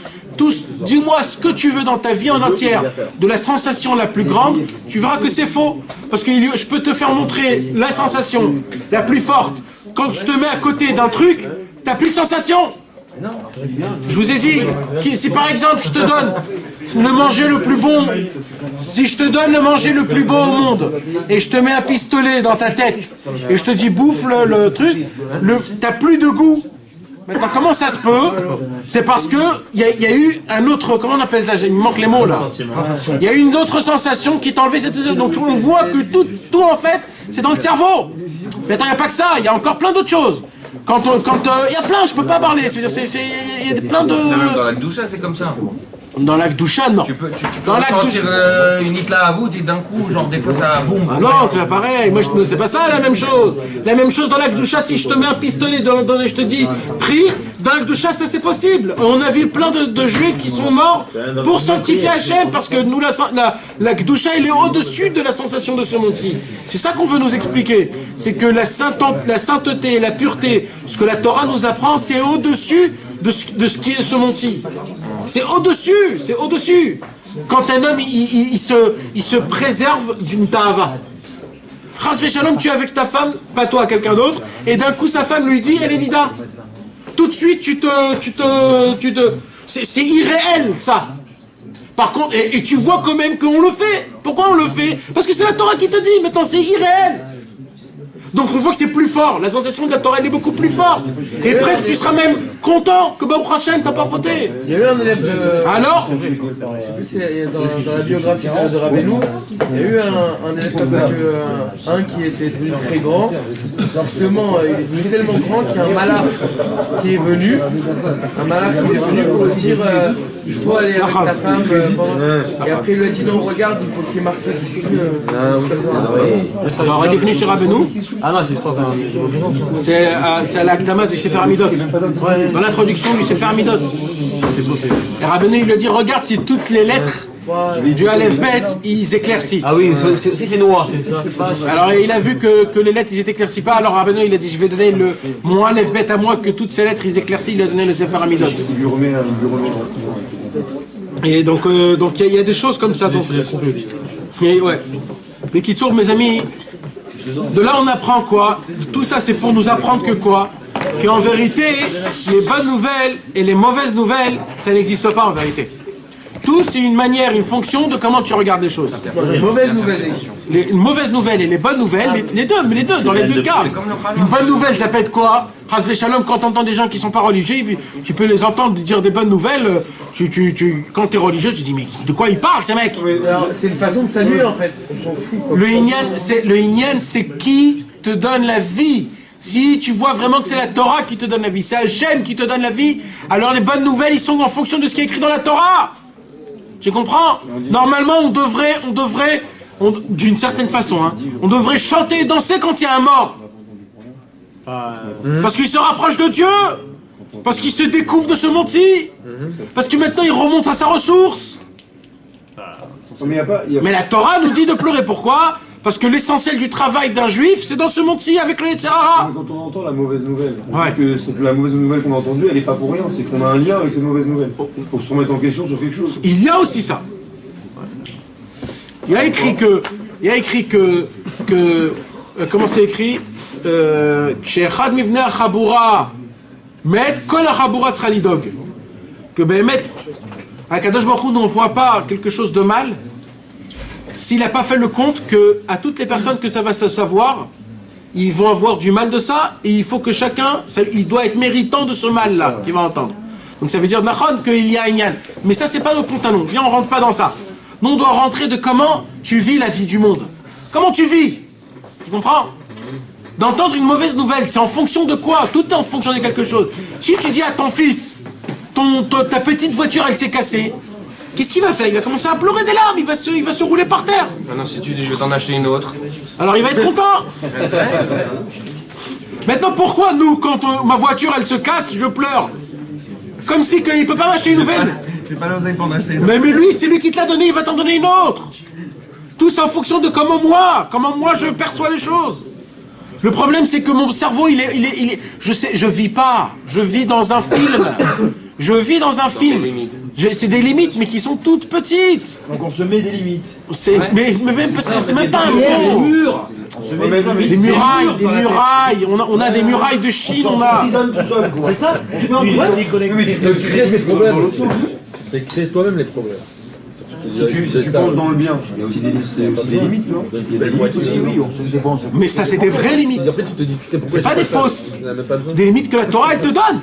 dis-moi ce que tu veux dans ta vie en entière, de la sensation la plus grande, tu verras que c'est faux. Parce que je peux te faire montrer la sensation la plus forte. Quand je te mets à côté d'un truc, t'as plus de sensation. Je vous ai dit, si par exemple je te donne le manger le plus bon, si je te donne le manger le plus beau au monde, et je te mets un pistolet dans ta tête, et je te dis bouffe le truc, t'as plus de goût. Maintenant, comment ça se peut? C'est parce que il y a eu un autre, comment on appelle ça? Il me manque les mots là. Il y a eu une autre sensation qui t'a enlevé cette sensation. Donc on voit que tout en fait, c'est dans le cerveau. Mais attends, il n'y a pas que ça, il y a encore plein d'autres choses. Quand il y a plein, je peux pas parler. Il y a plein de. Même dans la Gdoucha, c'est comme ça. Dans la Gdoucha, non. Tu peux ressentir une hitla à vous, et d'un coup, genre des fois ça boum. Ah non, c'est pas pareil. Moi, c'est pas ça la même chose. La même chose dans la Gdoucha, si je te mets un pistolet je te dis prie, dans la Gdoucha, ça c'est possible. On a vu plein de juifs qui sont morts pour sanctifier Hachem, parce que nous, la Gdoucha, elle est au-dessus de la sensation de ce monde-ci. C'est ça qu'on veut nous expliquer. C'est que la sainteté, la pureté, ce que la Torah nous apprend, c'est au-dessus de ce qui est ce monde-ci. C'est au-dessus. Quand un homme, il se préserve d'une ta'ava. Chas v'shalom, tu es avec ta femme, pas toi, quelqu'un d'autre, et d'un coup sa femme lui dit, elle est nida. Tout de suite, c'est irréel, ça. Par contre, et tu vois quand même qu'on le fait. Pourquoi on le fait? Parce que c'est la Torah qui te dit. Maintenant, c'est irréel. Donc on voit que c'est plus fort. La sensation de la Torah, elle est beaucoup plus forte. Et presque tu seras même content que Baruch Hashem t'as pas fauté. Il y a eu un élève de... Alors dans la biographie de Rabbeinu, il y a eu un élève comme ça, un qui était devenu très grand. Justement, il est devenu tellement grand qu'il y a un malach qui est venu. Un malach qui est venu pour lui dire il faut aller avec ta femme pendant... Et après il lui a dit non, regarde, il faut qu'il marque alors il est venu chez Rabbeinu. Ah non, c'est pas C'est à l'Akdama du Sefer Hamidot. Dans l'introduction du Sefer Hamidot. Et Rabbeinu il lui dit regarde si toutes les lettres du Aleph Bet ils éclaircissent. Ah oui, si c'est noir, c'est ça. Alors il a vu que les lettres ils éclaircissent pas. Alors Rabbeinu il a dit je vais donner mon Aleph Bet à moi que toutes ces lettres ils éclaircissent. Il a donné le Sefer Hamidot. Et donc il y a des choses comme ça. Donc, et ouais. Mais Kitsour, mes amis, de là on apprend quoi? Tout ça c'est pour nous apprendre que quoi? Qu'en vérité, les bonnes nouvelles et les mauvaises nouvelles, ça n'existe pas en vérité. Tout c'est une manière, une fonction de comment tu regardes les choses. Les mauvaises nouvelles. Les mauvaises nouvelles et les bonnes nouvelles, les deux, dans les deux cas. Une bonne nouvelle, ça peut être quoi? Chas Shalom, quand tu entends des gens qui sont pas religieux, tu peux les entendre dire des bonnes nouvelles. Quand tu es religieux, tu te dis mais de quoi ils parlent ces mecs? C'est une façon de saluer en fait. On s'en fout. Le Inyan, c'est qui te donne la vie. Si tu vois vraiment que c'est la Torah qui te donne la vie, c'est Hachem qui te donne la vie, alors les bonnes nouvelles, ils sont en fonction de ce qui est écrit dans la Torah. Tu comprends? Normalement, on devrait, d'une certaine façon, hein, on devrait chanter et danser quand il y a un mort. Parce qu'il se rapproche de Dieu. Parce qu'il se découvre de ce monde-ci. Parce que maintenant, il remonte à sa ressource. Mais la Torah nous dit de pleurer. Pourquoi? Parce que l'essentiel du travail d'un juif, c'est dans ce monde-ci avec le Yetzirah. Quand on entend la mauvaise nouvelle, que la mauvaise nouvelle qu'on a entendue, elle n'est pas pour rien, c'est qu'on a un lien avec cette mauvaise nouvelle. Il faut se remettre en question sur quelque chose. Il y a aussi ça. Il y a écrit que comment c'est écrit? Chez Echad Mivnei Chabura, Met Kol Chabura Tzra Lidog. Que Behemet, à Kadosh Baruch Hu, on ne voit pas quelque chose de mal. S'il n'a pas fait le compte que à toutes les personnes que ça va se savoir, ils vont avoir du mal de ça, et il faut que chacun, il doit être méritant de ce mal-là qu'il va entendre. Donc ça veut dire Nachon qu'il y a un Inyan. Mais ça c'est pas nos comptes à nous. Viens, on rentre pas dans ça. Nous on doit rentrer de comment tu vis la vie du monde. Comment tu vis? Tu comprends? D'entendre une mauvaise nouvelle, c'est en fonction de quoi? Tout est en fonction de quelque chose. Si tu dis à ton fils, ta petite voiture elle s'est cassée, qu'est-ce qu'il va faire? Il va commencer à pleurer des larmes, il va se rouler par terre. Maintenant, si tu dis je vais t'en acheter une autre. Alors il va être content. Maintenant, pourquoi nous, quand ma voiture elle se casse, je pleure? Comme si il peut pas m'acheter une nouvelle. J'ai pas l'oseille pour en acheter une autre. Mais lui, c'est lui qui te l'a donné, il va t'en donner une autre. Tout ça en fonction de comment moi je perçois les choses. Le problème, c'est que mon cerveau, je vis pas. Je vis dans un film. Je vis dans un film. C'est des limites, mais qui sont toutes petites. Donc on se met des limites. Mais même, c'est même pas un mot. Des murs. Des murailles. On a des murailles de Chine. C'est ça. Tu crées toi-même les problèmes. Si tu penses dans le bien, il y a aussi des limites, non? Oui, on se défend. Mais ça, c'est des vraies limites. C'est pas des fausses. C'est des limites que la Torah, elle te donne.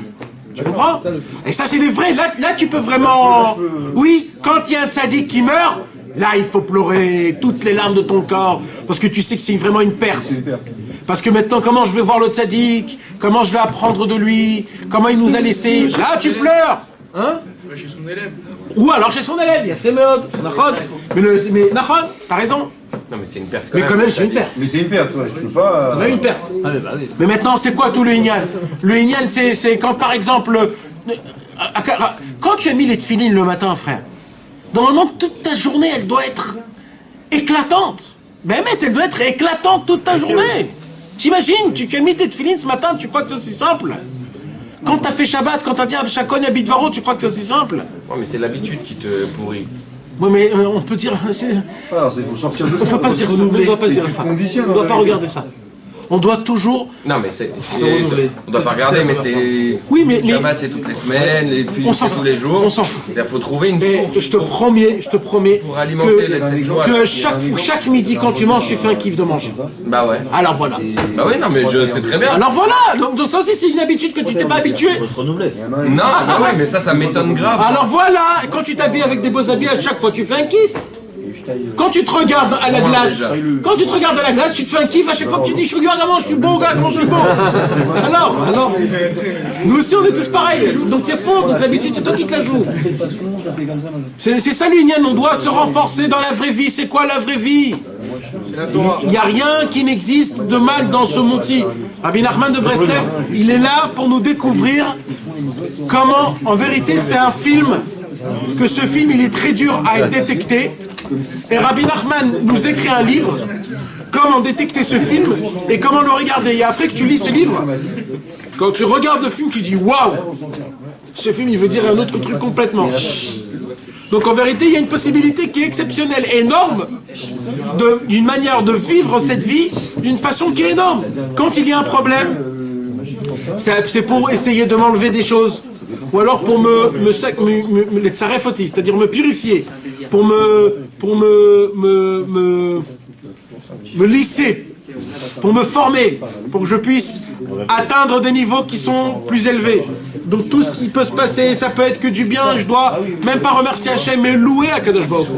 Tu comprends? Et ça, c'est des vrais. Là, tu peux vraiment... Oui, quand il y a un tzaddik qui meurt, là, il faut pleurer toutes les larmes de ton corps. Parce que tu sais que c'est vraiment une perte. Parce que maintenant, comment je vais voir le tzaddik? Comment je vais apprendre de lui? Comment il nous a laissé? Là, tu pleures. Hein? Chez son élève. Ou alors chez son élève, il y a fait mode. Mais Nachon, t'as raison. Non, mais c'est une perte. Mais quand même, c'est une perte. Mais c'est une perte, ouais, je peux pas... C'est une perte. Mais maintenant, c'est quoi tout le Inyan? Le Inyan, c'est quand, par exemple... Quand tu as mis les tefilines le matin, frère, normalement, toute ta journée, elle doit être éclatante. Ben, mec, elle doit être éclatante toute ta journée. T'imagines, tu as mis tes tefilines ce matin, tu crois que c'est aussi simple? Quand t'as fait Shabbat, quand t'as dit Chakon Abid Varo, tu crois que c'est aussi simple? Ouais, mais c'est l'habitude qui te pourrit. Oui, mais on peut dire... Alors, il faut sortir de ça. On ne faut pas dire ça, on ne doit pas dire ça. On ne doit pas regarder ça. On doit toujours... Non, mais on doit pas regarder, mais c'est... Oui, mais... Shabbat, c'est toutes les semaines, les filles, c'est tous les jours. On s'en fout. Il faut trouver une source. Je te promets pour alimenter cette joie. que chaque midi, quand tu manges, tu fais un kiff de manger. Bah ouais. Alors voilà. Bah oui, non, mais c'est très bien. Alors voilà. Donc ça aussi, c'est une habitude que tu t'es pas habitué. Il faut se renouveler. Non, bah ouais, mais ça m'étonne grave. Alors voilà. Quand tu t'habilles avec des beaux habits, à chaque fois, tu fais un kiff. Quand tu te regardes à la glace, tu te fais un kiff à chaque fois que tu dis je regarde comment je suis beau gars, comment je suis beau. Alors, nous aussi on est tous pareils, donc c'est faux, donc l'habitude c'est toi qui te la joues. C'est ça l'union, on doit se renforcer dans la vraie vie. C'est quoi la vraie vie? Il n'y a rien qui n'existe de mal dans ce monde-ci. Rabbi Nachman de Breslev, il est là pour nous découvrir comment, en vérité c'est un film, que ce film il est très dur à être détecté. Et Rabbi Nachman nous écrit un livre, comment détecter ce film et comment le regarder. Et après que tu lis ce livre, quand tu regardes le film, tu dis waouh, ce film il veut dire un autre truc complètement. Donc en vérité, il y a une possibilité qui est exceptionnelle, énorme, d'une manière de vivre cette vie d'une façon qui est énorme. Quand il y a un problème, c'est pour essayer de m'enlever des choses, ou alors pour les tsarefoti, c'est-à-dire me purifier, pour me lisser, pour me former, pour que je puisse atteindre des niveaux qui sont plus élevés. Donc tout ce qui peut se passer, ça peut être que du bien, je dois même pas remercier Hachem, mais louer à Kadosh Baruch Hu.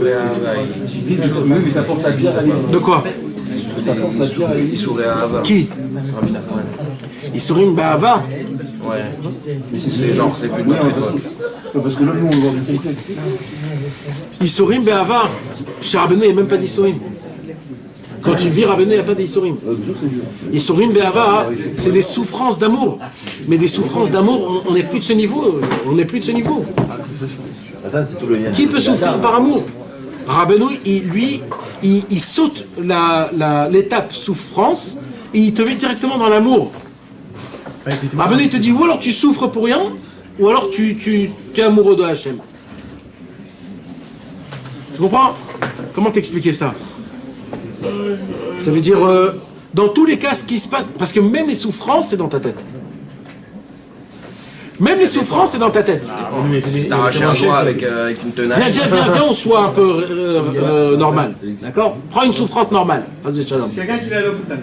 De quoi? Qui? Isurim Be'ahava. Ouais. C'est genre, c'est plus de notre époque. Parce que là, nous, on voit du qualité. Isurim Be'ahava. Chez Rabbeinu, il n'y a même pas d'Isurim. Quand tu vis Rabbeinu, il n'y a pas d'Isurim. Isurim Be'ahava, c'est des souffrances d'amour. Mais des souffrances d'amour, on n'est plus de ce niveau. On n'est plus de ce niveau. Qui peut souffrir par amour? Rabbeinu, il saute l'étape souffrance et il te met directement dans l'amour. Rabbeinu, il te dit ou alors tu souffres pour rien, ou alors tu es amoureux de Hachem. Tu comprends? Comment t'expliquer ça? Ça veut dire, dans tous les cas, ce qui se passe, parce que même les souffrances, c'est dans ta tête. Même les souffrances, c'est dans ta tête. T'arraches un doigt avec une tenaille. Viens, on soit un peu normal. D'accord? Prends une souffrance normale. Quelqu'un qui est à l'hôpital.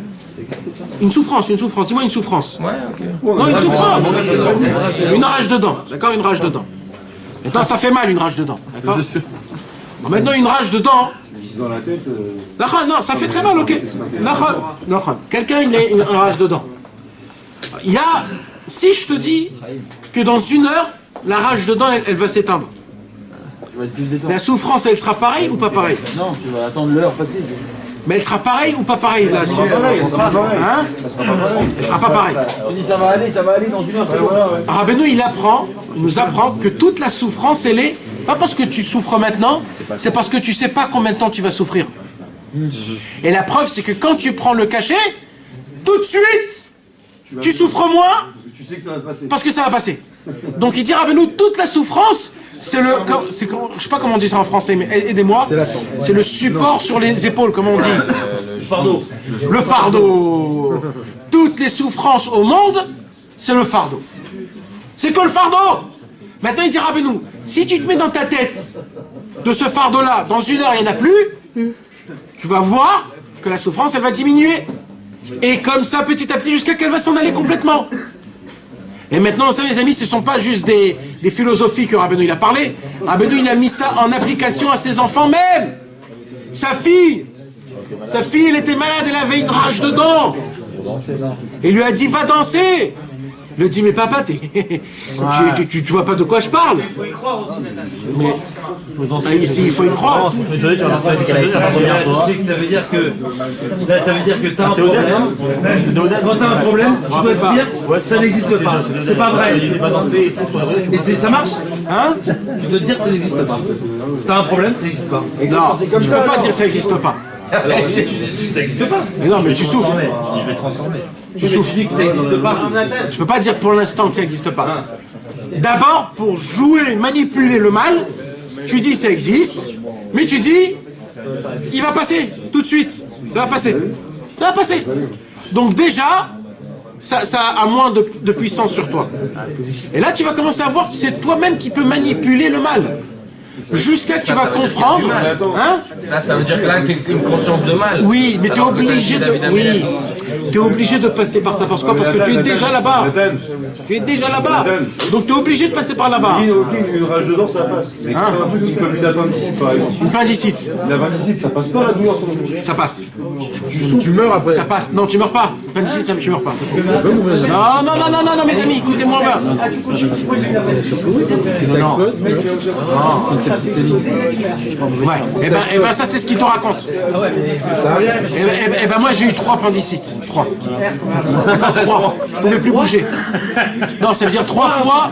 Une souffrance. Dis-moi une souffrance. Ouais, ok. Non, une souffrance. Une rage de dents. D'accord? Une rage de dents. Maintenant, ça fait mal, une rage de dents. D'accord? Maintenant, une rage de dents. Dans la tête. Non, ça fait très mal, ok. Quelqu'un, il a une rage de dents. Il y a. Si je te dis que dans 1 heure, la rage de dents, elle va s'éteindre. La souffrance, elle sera pareille ou pas pareille? Non, tu vas attendre l'heure passée. Mais elle sera pareille ou pas pareille là? Elle sera pas pareille. Hein? Elle sera pas pareille. Tu dis ça va aller dans 1 heure, c'est bon. Rabbeinu, il nous apprend que toute la souffrance, elle est pas parce que tu souffres maintenant, c'est parce que tu sais pas combien de temps tu vas souffrir. Et la preuve, c'est que quand tu prends le cachet, tout de suite, tu souffres moins. Tu sais que ça va passer. Parce que ça va passer. Donc il dit Rabbeinu, toute la souffrance, je sais pas comment on dit ça en français, mais aidez-moi. C'est le support sur les épaules, comment on dit? Le fardeau. Le fardeau. Toutes les souffrances au monde, c'est le fardeau. C'est que le fardeau. Maintenant il dit Rabbeinu, si tu te mets dans ta tête de ce fardeau-là, dans 1 heure il n'y en a plus, tu vas voir que la souffrance elle va diminuer. Et comme ça, petit à petit, jusqu'à qu'elle va s'en aller complètement. Et maintenant, ça, mes amis, ce ne sont pas juste des philosophies que Rabbeinu il a parlé. Rabbeinu il a mis ça en application à ses enfants même. Sa fille, elle était malade, elle avait une rage de dents. Il lui a dit, va danser. Il lui a dit, mais papa, tu vois pas de quoi je parle. Il faut y croire aussi, Nathan. Mais ici, il faut y croire. Tu sais que ça veut dire que là, ça veut dire que t'as un problème. Quand t'as un problème, tu dois te dire ça n'existe pas. C'est pas vrai. Et ça marche. Hein? Tu dois te dire ça n'existe pas. T'as un problème, ça n'existe pas. Non, tu peux pas dire ça n'existe pas. Ça n'existe pas. Mais non, mais tu souffres. Je vais transformer. Tu dis que ça n'existe pas. Tu peux pas dire pour l'instant que ça n'existe pas. D'abord, pour jouer, manipuler le mal, tu dis ça existe, mais tu dis il va passer tout de suite. Ça va passer. Ça va passer. Donc déjà, ça a moins de puissance sur toi. Et là, tu vas commencer à voir que c'est toi-même qui peux manipuler le mal. Jusqu'à que tu vas comprendre. Hein? Ça veut dire que là, tu as une conscience de mal. Oui, mais tu es obligé de. Oui. Tu es obligé de passer par ça. Parce que tu es déjà là-bas. Tu es déjà là-bas. Donc tu es obligé de passer par là-bas. Une rage de dents, ça passe. Mais un truc qui peut une appendicite, par exemple. Une appendicite. L'appendicite, ça passe pas la douleur sur le bouche. Ça passe. Tu meurs après. Ça passe. Non, tu meurs pas. Appendicite, tu meurs pas. Non, mes amis, écoutez-moi bien. Ça explose. Ouais, et ben ça c'est ce qu'il te raconte. Et ben moi j'ai eu 3 appendicites. 3. D'accord, 3. Je pouvais plus bouger. Non, ça veut dire 3 fois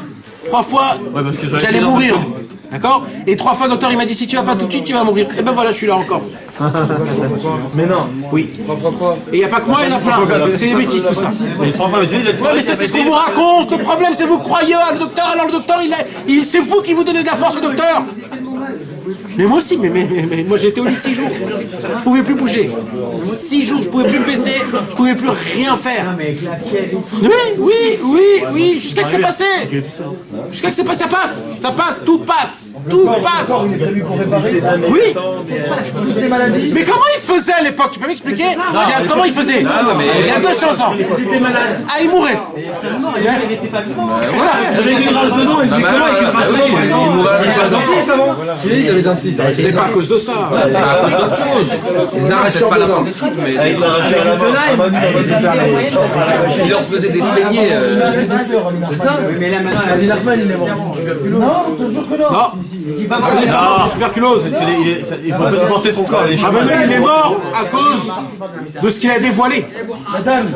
j'allais mourir. D'accord? Et 3 fois le docteur il m'a dit si tu vas pas tout de suite tu vas mourir. Et ben voilà, je suis là encore. Mais non. Oui. Et il n'y a pas que moi, il y en a plein. C'est des bêtises tout ça. Ouais, mais ça c'est ce qu'on vous raconte. Le problème c'est vous croyez à le docteur, alors le docteur c'est vous qui vous donnez de la force au docteur. Mais moi aussi, mais moi j'étais au lit 6 jours. Je pouvais plus bouger. 6 jours, je pouvais plus me baisser, je pouvais plus rien faire. Oui, jusqu'à que c'est passé. Jusqu'à que c'est passé, ça passe, tout passe. Oui. Mais comment il faisait à l'époque? Tu peux m'expliquer? Comment il faisait? Il y a 200 ans. Ah, il mourait. Avec une rage de dents, il dit comment il passe il mourait avec la dentiste avant. Mais pas à cause de ça. À cause d'autre chose. Ils n'arrêtent pas l'appendicite, mais il leur faisait des saignées. C'est ça? Mais là maintenant, Rabbi Nachman il est mort. Non, je te jure que non. Non, tuberculose. Il faut pas supporter son corps. Il est mort à cause de ce qu'il a dévoilé. Nathan,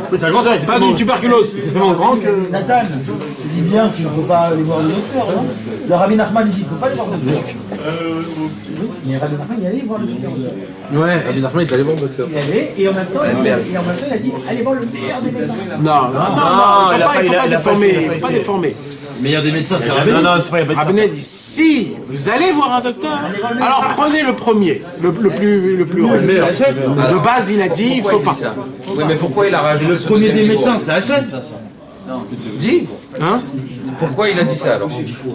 pas d'une tuberculose. C'est tellement grand que. Nathan, tu dis bien que tu ne peux pas aller voir le docteur, non? Le Rabbi Nachman dit qu'il ne faut pas aller voir le docteur. Mais Rabbi Nachman il allait voir le docteur aussi. Ouais, Rabbi Nachman il est allé voir le docteur. Il allait et en même temps il a dit allez voir le meilleur des médecins. Non, il ne faut pas déformer. Meilleur des médecins, c'est Rabbi. Non, c'est pas Rabbi dit si vous allez voir un docteur, alors prenez le premier, le plus haut. De base, il a dit il faut pas. Oui, mais pourquoi il a rajouté le premier des médecins, c'est Hachem. Dis. Hein? Pourquoi il a dit ça alors?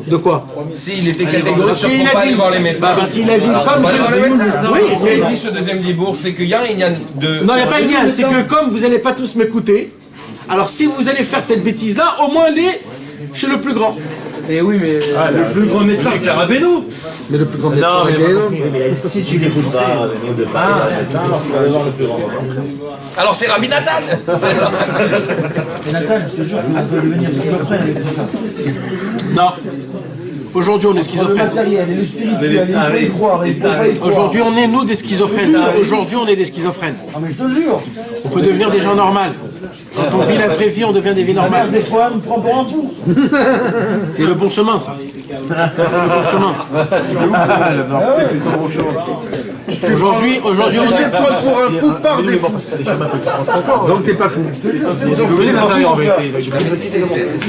De quoi? S'il était catégorique sur ne pas aller voir les médecins. Parce qu'il a dit comme je. Oui, ce qu'il dit ce deuxième dibourg, c'est qu'il y a un Inyan de. Non, il n'y a pas Inyan, c'est que comme vous n'allez pas tous m'écouter, alors si vous allez faire cette bêtise-là, au moins allez chez le plus grand. Et oui, mais. Le plus grand médecin, c'est Rabbeinu. Mais le plus grand médecin, c'est Rabbeinu. Mais si tu l'écoutes pas, tu vas aller voir le plus grand. Alors c'est Rabbi Nathan. Et Nathan, je te jure que vous allez devenir schizophrène avec tout ça. Non. Aujourd'hui, on est schizophrène. Aujourd'hui, on est nous des schizophrènes. Aujourd'hui, on est des schizophrènes. Ah, mais je te jure. On peut devenir des gens normaux. Quand on vit la vraie vie, on devient des vies normales. Des fois, on me prend pour un fou. C'est le bon chemin, ça. Ça, c'est le bon chemin. Aujourd'hui, on est prends pour un fou par défaut. Donc t'es pas fou. Si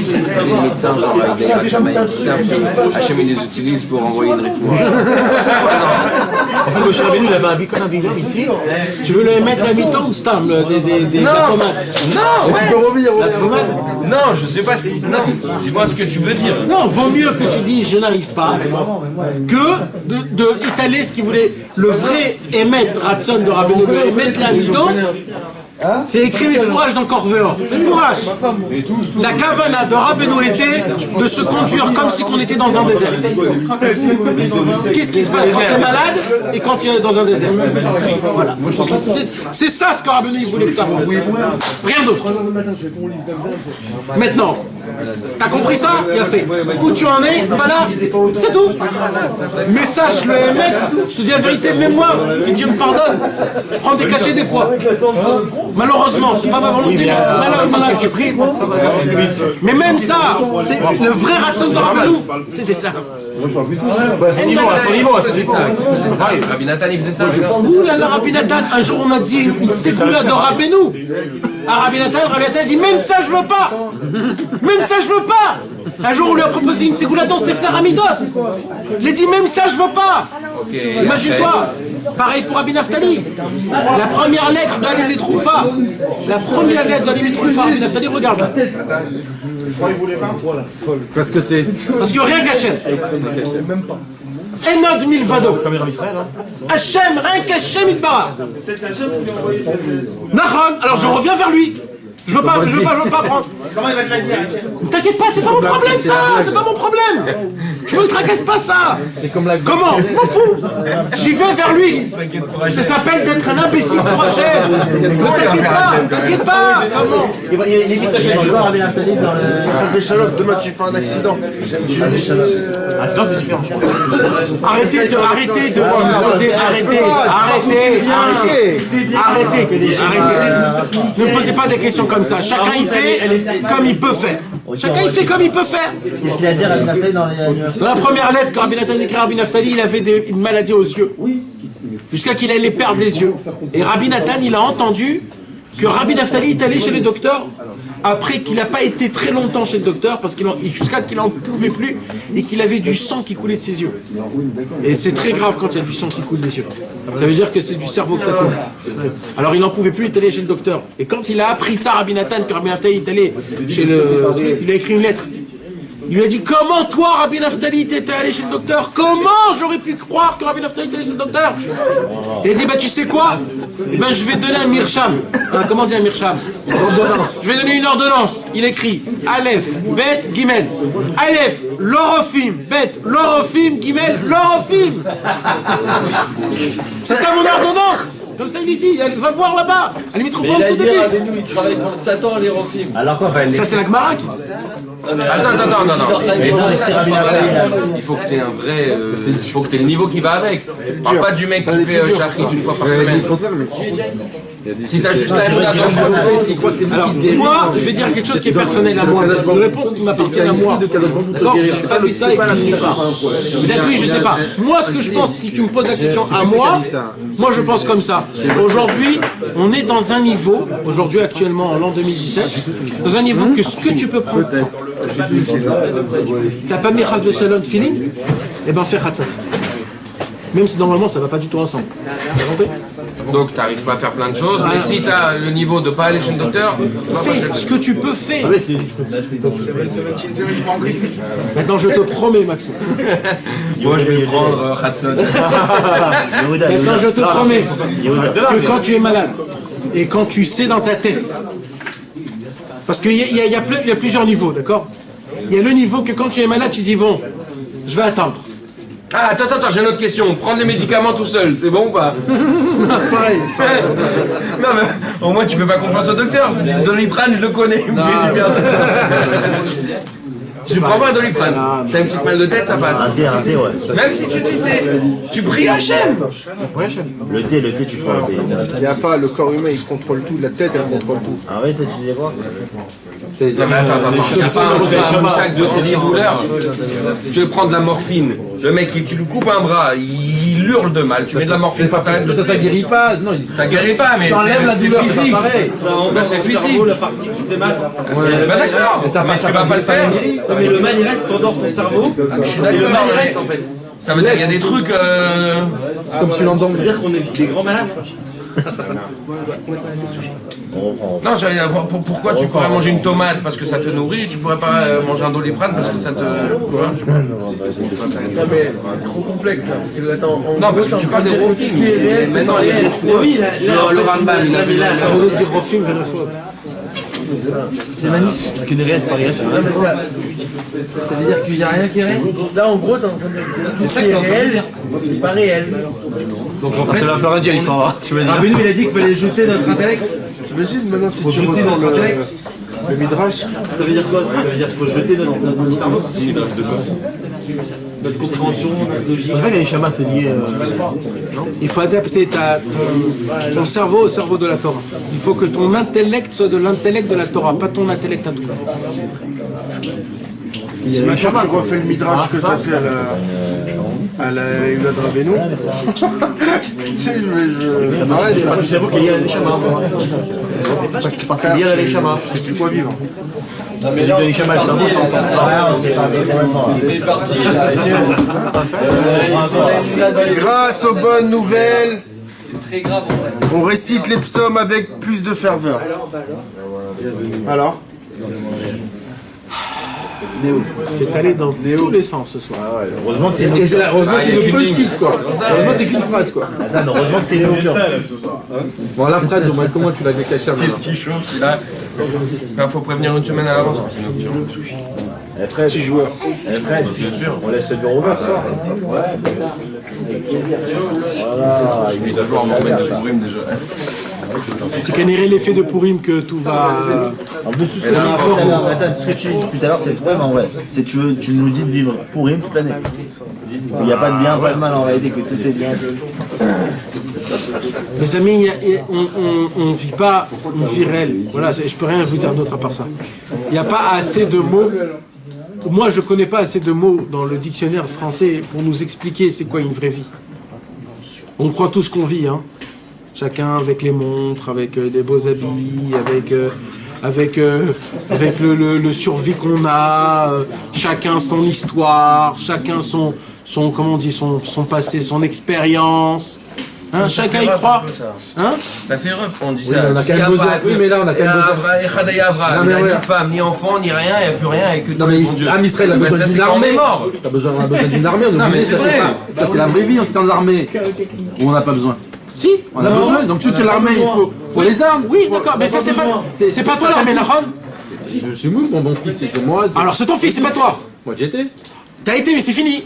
c'est les médecins, Hachem les utilise pour envoyer une réforme. En fait, Moshe Rabbeinu, il avait un comme un bidon ici. Tu veux le mettre à mi-temps ou stam des la pommade? Non, Tu peux revenir. La pommade? non, je sais pas si. Non, dis-moi ce que tu veux dire. Non, vaut mieux que tu dises je n'arrive pas que d'étaler ce qu'il voulait. Le vrai émettre Ratson de Rabbeinu, émettre la mi-temps. C'est écrit les fourrages dans Corvéor. Les fourrages. La kavana de Rabbeinu était de se conduire comme si on était dans un désert. Qu'est-ce qui se passe quand tu es malade et quand tu es dans un désert? Voilà. C'est ça ce que Rabbeinu voulait que tu apprennes. Rien d'autre. Maintenant, t'as compris ça? Il a fait. Où tu en es? Pas là? C'est tout. Mais sache le émettre. Je te dis la vérité, même moi, que Dieu me pardonne. Je prends des cachets des fois. Malheureusement, c'est pas ma volonté, mais même ça, c'est le vrai Ratson de Rabbeinu, c'était ça. À son niveau, c'est ça. Rabbi Nathan, il faisait ça. Ouh là là, Rabbi Nathan, un jour on a dit une ségoula de Rabbeinu. À Rabbi Nathan a dit même ça je veux pas. Même ça je veux pas. Un jour on lui a proposé une ségoula dans Sefer Hamidot. Il a dit même ça je veux pas. Imagine-toi. Pareil pour Rabbi Naftali. La première lettre d'Alim Troufa. La première lettre d'Alim Troufa, Rabbi Naftali, regarde. Parce que c'est. Parce que rien qu'Hachem. Enod Milvado. Hachem, rien qu'Hachem Idbara. Nachon, alors je reviens vers lui. Je veux pas prendre. Comment il va te la dire? T'inquiète pas, c'est pas mon problème ça, c'est pas mon problème. Je me tracasse pas ça. Comment? Je m'en fous. J'y vais vers lui. Ça s'appelle d'être un imbécile pour Hachem. Ne t'inquiète pas. Comment? Il évite à chaque fois Rabbi Naftali dans le. Demain tu fais un accident. Arrêtez. Ne me posez pas des questions comme ça. Chacun il fait comme il peut faire. Chacun il fait comme il peut faire. Qu'est-ce qu'il a dit Rabbi Naftali dans les. Dans la première lettre, quand Rabbi Naftali, il avait une maladie aux yeux. Jusqu'à qu'il allait perdre les yeux. Et Rabbi Nathan, il a entendu que Rabbi Naftali est allé chez le docteur après qu'il n'a pas été très longtemps chez le docteur, parce jusqu'à qu'il n'en pouvait plus et qu'il avait du sang qui coulait de ses yeux. Et c'est très grave quand il y a du sang qui coule des yeux. Ça veut dire que c'est du cerveau que ça coule. Alors il n'en pouvait plus, il est allé chez le docteur. Et quand il a appris ça, Rabbi Nathan, que Rabbi Naftali est allé chez il lui a écrit une lettre. Il lui a dit, comment toi, Rabbi Naftali, t'étais allé chez le docteur? Comment j'aurais pu croire que Rabbi Naftali était allé chez le docteur? Il a dit, bah tu sais quoi? Ben je vais te donner un mircham. Comment on dit un mircham? Je vais donner une ordonnance. Il écrit, Aleph, Bet, Gimel. Aleph, l'orofim, Bet, l'orofim, Gimel, l'orofim. C'est ça mon ordonnance. Comme ça il dit, va voir là-bas. À la limite, mais il a dit à Rabbeinu, il travaille pour Satan, les Rofim. Alors quoi, ça c'est la Gemara qui... Attends. Il faut que tu aies un vrai. Il faut que tu aies le niveau qui va avec. Parle pas du mec qui fait shachrit une fois par semaine. Si t'as juste la alors, moi, je vais dire quelque chose qui est personnel à moi. Une réponse qui m'appartient à moi. D'accord? Je n'ai pas vu ça et je ne sais pas. Peut-être oui, je sais pas. Moi, ce que je pense, si tu me poses la question à moi je pense comme ça. Aujourd'hui, on est dans un niveau, aujourd'hui actuellement en l'an 2017, dans un niveau que ce que tu peux prendre. T'as pas mis Chas V'Shalom fini? Eh ben fais Chatzot. Même si normalement ça va pas du tout ensemble. Donc tu n'arrives pas à faire plein de choses, mais si tu as le niveau de pas aller chez le docteur, fais ce que tu peux faire. Maintenant je te promets, Maxime. Moi je vais prendre Khatson. Maintenant je te promets que quand tu es malade et quand tu sais dans ta tête, parce qu'il y a plusieurs niveaux, d'accord? Il y a le niveau que quand tu es malade tu dis bon, je vais attendre. Ah, attends, j'ai une autre question. Prendre les médicaments tout seul, c'est bon ou pas? Non, c'est pareil. Non, mais au moins tu fais pas confiance au docteur. Doliprane, je le connais, il me fait du bien. Tu prends pas un Doliprane, t'as une petite mal de tête, ça passe. Un thé, ouais. Même si tu dis tu pries Hachem. Le thé, tu prends un thé. Il n'y a pas, le corps humain il contrôle tout, la tête elle contrôle tout. Ah ouais, tu disais quoi? Non mais attends, il n'y a pas un sac de anti-douleur. Tu veux prendre de la morphine. Le mec, tu lui coupes un bras, il hurle de mal. Tu mets de la morphine, ça guérit pas. Non, ça guérit pas, mais c'est physique. C'est physique. La partie qui fait mal. Bah d'accord, mais tu vas pas le faire. Mais le mal il reste, t'endors ton cerveau. Je suis d'accord. Le mal il reste en fait. Ça veut dire qu'il y a des trucs. C'est comme si l'endorme. Ça veut dire qu'on est des grands malades. Non, pourquoi tu pourrais manger une tomate parce que ça te nourrit, tu pourrais pas manger un Doliprane parce que ça te... Non mais c'est trop complexe là, parce que attends... Non, parce que tu parles des Rofim, maintenant le Rambam, il a mis là... On veut dire Rofim vers la faute. C'est magnifique, parce que des réels, c'est pas réel. Ça veut dire qu'il n'y a rien qui est réel. Là en gros, c'est ce qui est réel, c'est pas réel. Donc en fait, c'est la Florentine l'histoire. Rabbeinu il a dit qu'il fallait jeter notre intellect. T'imagines maintenant si tu jeter ressens notre intellect. le midrash. Ça veut dire quoi? Ça veut dire qu'il faut jeter notre cerveau. Notre compréhension, notre logique. C'est vrai que les chamas c'est lié. Il faut adapter ton cerveau au cerveau de la Torah. Il faut que ton intellect soit de l'intellect de la Torah, pas ton intellect à toi. Si maintenant tu refais le midrash que tu as fait à la... à la Eula de Rabbeinu. Tu sais qu'il y a les chamas. Parce qu'il y a les chamas. C'est plus quoi vivre. Non mais là, les chamas, c'est un beau C'est parti. Grâce aux bonnes nouvelles, C'est très grave en vrai. on récite les psaumes avec plus de ferveur. Alors c'est allé dans tous les sens ce soir. Heureusement que c'est une petite titre quoi. Heureusement c'est qu'une phrase quoi. Attends, heureusement que c'est Léo Turc. Bon la phrase au moins comment tu vas décacher Qu'est-ce qu'il chauffe celui-là? Il faut prévenir une semaine à l'avance. C'est nocturne. Fred, 6 joueurs. Fred, Bien sûr. on laisse le bureau ouvert ce soir. Voilà, Il est à jour en Mohamed de Pourim déjà. C'est qu'énérer l'effet de Pourim que tout va. En plus, tout ce que tu dis tout à l'heure, attends, tout ce que tu dis depuis tout à l'heure, c'est extrême en vrai. C'est tu nous dis de vivre pour rien toute l'année. Il n'y a pas de bien, pas de mal en réalité, que tout est bien. Les amis, on vit pas, on vit réel. Voilà, je peux rien vous dire d'autre à part ça. Il n'y a pas assez de mots. Moi, je connais pas assez de mots dans le dictionnaire français pour nous expliquer c'est quoi une vraie vie. On croit tous qu'on vit, hein. Chacun avec les montres, avec des beaux habits, avec le survie qu'on a, chacun son histoire, chacun son comment on dit, son passé, son expérience. Hein, chacun y croit. Hein? Ça fait rep, on dit Oui, ça. on a quand même besoin. Oui, mais là on a quand même besoin. Il n'y a ni femme, ni enfant, ni rien, il n'y a plus rien, et que Non mais Israël a besoin d'une armée. T'as besoin, on a besoin d'une armée. Non mais c'est vrai. Ça c'est la vraie vie, sans armée. Ou on n'a pas besoin. Si, on a besoin. Donc tu te l'armée, il faut les armes. Oui, d'accord, mais ça c'est pas toi l'armée, Nahon. C'est moi, mon fils, c'est moi. Alors c'est ton fils, c'est pas toi. Moi j'y étais. T'as été, mais c'est fini.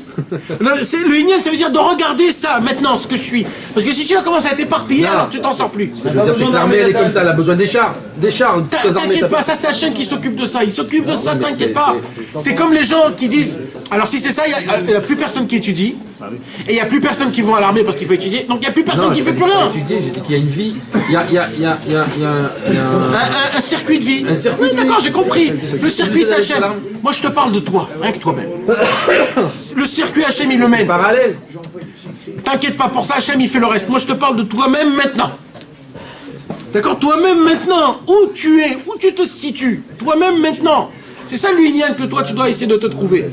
Le Inyan, ça veut dire de regarder ça maintenant, ce que je suis. Parce que si tu vas commencer à t'éparpiller, alors tu t'en sors plus. Ce que je veux dire, c'est que l'armée elle est comme ça, elle a besoin des chars. Des chars, t'inquiète pas, ça c'est Hachem qui s'occupe de ça. Il s'occupe de ça, t'inquiète pas. C'est comme les gens qui disent. Alors si c'est ça, il n'y a plus personne qui étudie. Et il n'y a plus personne qui va à l'armée parce qu'il faut étudier. Donc il n'y a plus personne qui fait plus rien. J'ai dit qu'il y a une vie. Il y a un circuit de vie. Oui, d'accord, j'ai compris. Le circuit c'est Hachem. Moi je te parle de toi, rien que toi-même. Le circuit Hachem il le mène. Parallèle. T'inquiète pas, pour ça Hachem il fait le reste. Moi je te parle de toi-même maintenant. D'accord, toi-même maintenant, où tu es, où tu te situes, toi-même maintenant. C'est ça l'union que toi tu dois essayer de te trouver.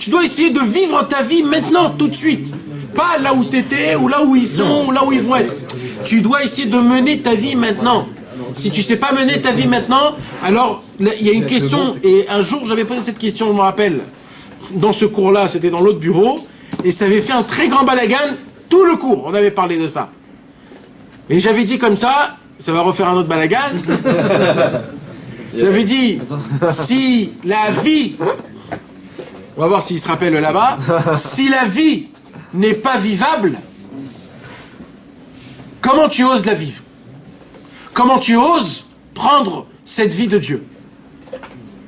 Tu dois essayer de vivre ta vie maintenant, tout de suite. Pas là où tu étais, ou là où ils sont, ou là où ils vont être. Tu dois essayer de mener ta vie maintenant. Si tu sais pas mener ta vie maintenant, alors il y a une question, et un jour j'avais posé cette question, je me rappelle, dans ce cours-là, c'était dans l'autre bureau, et ça avait fait un très grand balagan, tout le cours, on avait parlé de ça. Et j'avais dit comme ça va refaire un autre balagan. J'avais dit, si la vie, on va voir s'il se rappelle là-bas, si la vie n'est pas vivable, comment tu oses la vivre? Comment tu oses prendre cette vie de Dieu?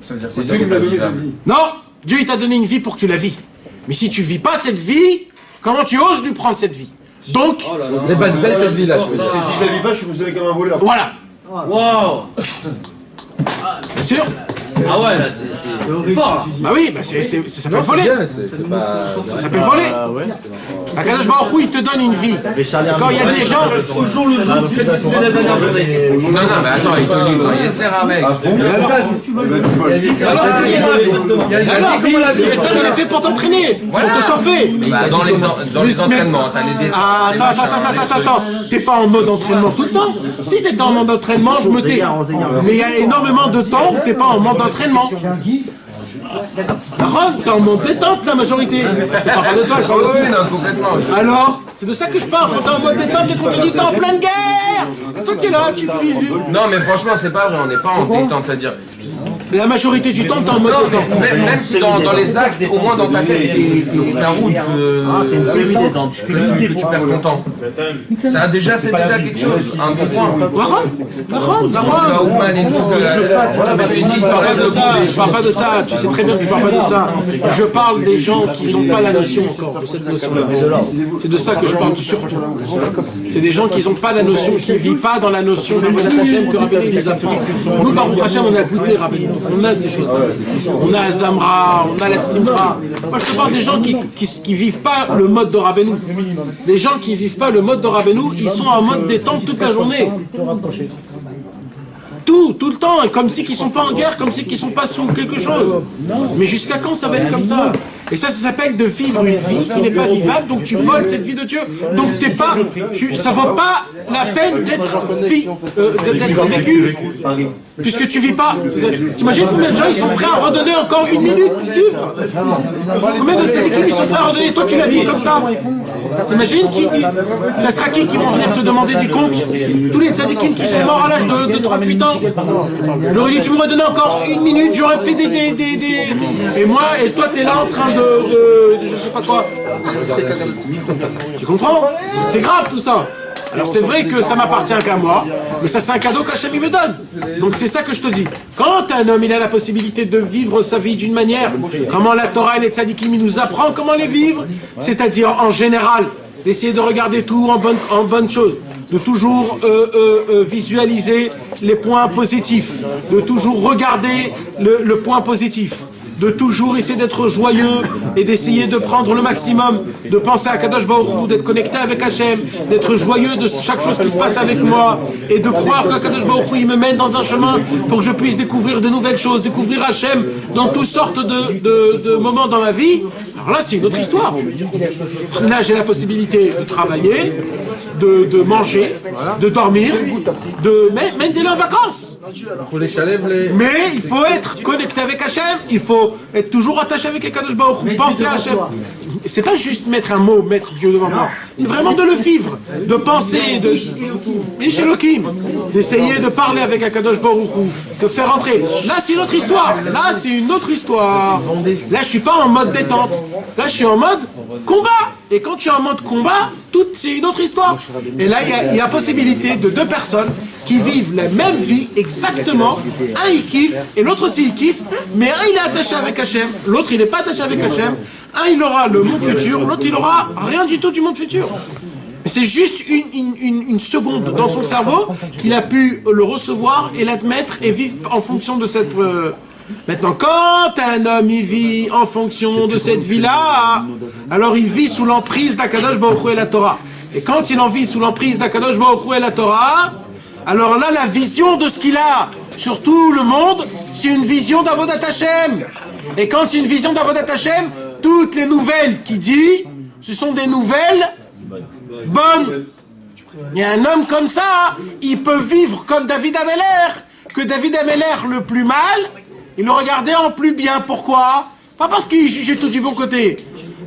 C'est Dieu qui me l'a donné cette vie. Non, Dieu il t'a donné une vie pour que tu la vis. Mais si tu vis pas cette vie, comment tu oses lui prendre cette vie? Donc, les bases belles cette vie là. Si je la vis pas, je suis considéré comme un voleur. Voilà. Waouh. Bien sûr. Ah ouais, là, c'est fort. Bah oui, bah ça s'appelle voler. Ça s'appelle voler. Akadosh Baruch Hu, il te donne une vie. Quand il y a des gens... Au jour le jour, c'est la dernière journée. Non, mais attends, il te livre, il y a de serre avec. Ça, il est fait pour t'entraîner, pour te chauffer. Bah, dans les entraînements, t'as les dessins. Attends. T'es pas en mode entraînement tout le temps. Si t'étais en mode entraînement, je me tais. Mais il y a énormément de temps où t'es pas en mode entraînement. T'es en mode détente la majorité. Je te parle pas de toi, je parle de Oui, non, complètement. Alors, c'est de ça que je parle. Quand t'es en mode détente et qu'on te dit t'es en pleine guerre. C'est toi qui es là, tu files du... Non, mais franchement, c'est pas vrai, on n'est pas en détente, c'est-à-dire. La majorité du temps, t'es en mode détente. Même si dans les actes, au moins dans ta tête, ta route, c'est une semi-détente. que tu perds ton temps. C'est déjà quelque chose, un bon point. Tu vas au man et tout, voilà, mais tu dis, je parle pas de ça, tu sais très bien que je parle pas de ça. Je parle des gens qui n'ont pas la notion encore de cette notion-là. C'est de ça que je parle surtout. C'est des gens qui n'ont pas la notion, qui ne vivent pas dans la notion de Rabbeinu Hashem que Rabbeinu les apprend. Nous, Baruch Hashem, on a goûté Rabbeinu. On a ces choses-là. On a Zamra, on a la Simra. Moi, je te parle des gens qui vivent pas le mode de Rabbeinu. Les gens qui vivent pas le mode de Rabbeinu, ils sont en mode détente toute la journée. Tout le temps, comme si qu'ils sont pas en guerre, comme si qu'ils sont pas sous quelque chose. Mais jusqu'à quand ça va être comme ça? Et ça s'appelle de vivre une vie qui n'est pas vivable, donc tu voles cette vie de Dieu. Donc ça vaut pas la peine d'être vécu, puisque tu vis pas. T'imagines combien de gens ils sont prêts à redonner encore une minute pour vivre? Combien de tzadikim ils sont prêts à redonner? Toi tu la vis comme ça. T'imagines ça sera qui vont venir te demander des comptes? Tous les tzadikim qui sont morts à l'âge de 38 ans. J'aurais dit tu me redonnais encore une minute, j'aurais fait des... Et toi t'es là en train de je sais pas quoi. Tu comprends? C'est grave tout ça. Alors c'est vrai que ça m'appartient qu'à moi, mais ça c'est un cadeau qu'Hachem me donne. Donc c'est ça que je te dis. Quand un homme il a la possibilité de vivre sa vie d'une manière, comment la Torah et les tzadikim nous apprend comment les vivre, c'est-à-dire en général, d'essayer de regarder tout en bonne chose, de toujours visualiser les points positifs, de toujours regarder le point positif, de toujours essayer d'être joyeux et d'essayer de prendre le maximum, de penser à Kadosh Baruch Hu, d'être connecté avec Hachem, d'être joyeux de chaque chose qui se passe avec moi et de croire que Kadosh Baruch Hu il me mène dans un chemin pour que je puisse découvrir de nouvelles choses, découvrir Hachem dans toutes sortes de moments dans ma vie. Alors là c'est une autre histoire. Là j'ai la possibilité de travailler, de manger, de dormir, même d'aller en vacances. Mais il faut être connecté avec Hachem, il faut être toujours attaché avec Kadosh Baruch Hu, penser à Hachem. C'est pas juste mettre un mot, mettre Dieu devant moi. C'est vraiment de le vivre, de penser, d'essayer de parler avec Kadosh Baruch Hu, de faire entrer. Là c'est une autre histoire. Là c'est une autre histoire. Là je suis pas en mode détente. Là je suis en mode combat. Et quand tu es en mode combat, c'est une autre histoire. Et là il y a possibilité de deux personnes qui vivent la même vie exactement. Un il kiffe et l'autre aussi il kiffe, mais un il est attaché avec Hachem, l'autre il n'est pas attaché avec Hachem. Un il aura le monde futur, l'autre il aura rien du tout du monde futur. Mais c'est juste une seconde dans son cerveau qu'il a pu le recevoir et l'admettre et vivre en fonction de cette... Maintenant, quand un homme il vit en fonction de cette vie-là, alors il vit sous l'emprise d'Akadosh Baruch Hu et la Torah. Et quand il en vit sous l'emprise d'Akadosh Baruch Hu et la Torah, alors là, la vision de ce qu'il a sur tout le monde, c'est une vision d'Avodat Hashem. Et quand c'est une vision d'Avodat Hashem, toutes les nouvelles qu'il dit, ce sont des nouvelles bonnes. Il y a un homme comme ça, il peut vivre comme David Ameller, que David Ameller le plus mal, il le regardait en plus bien. Pourquoi? Pas parce qu'il jugeait tout du bon côté.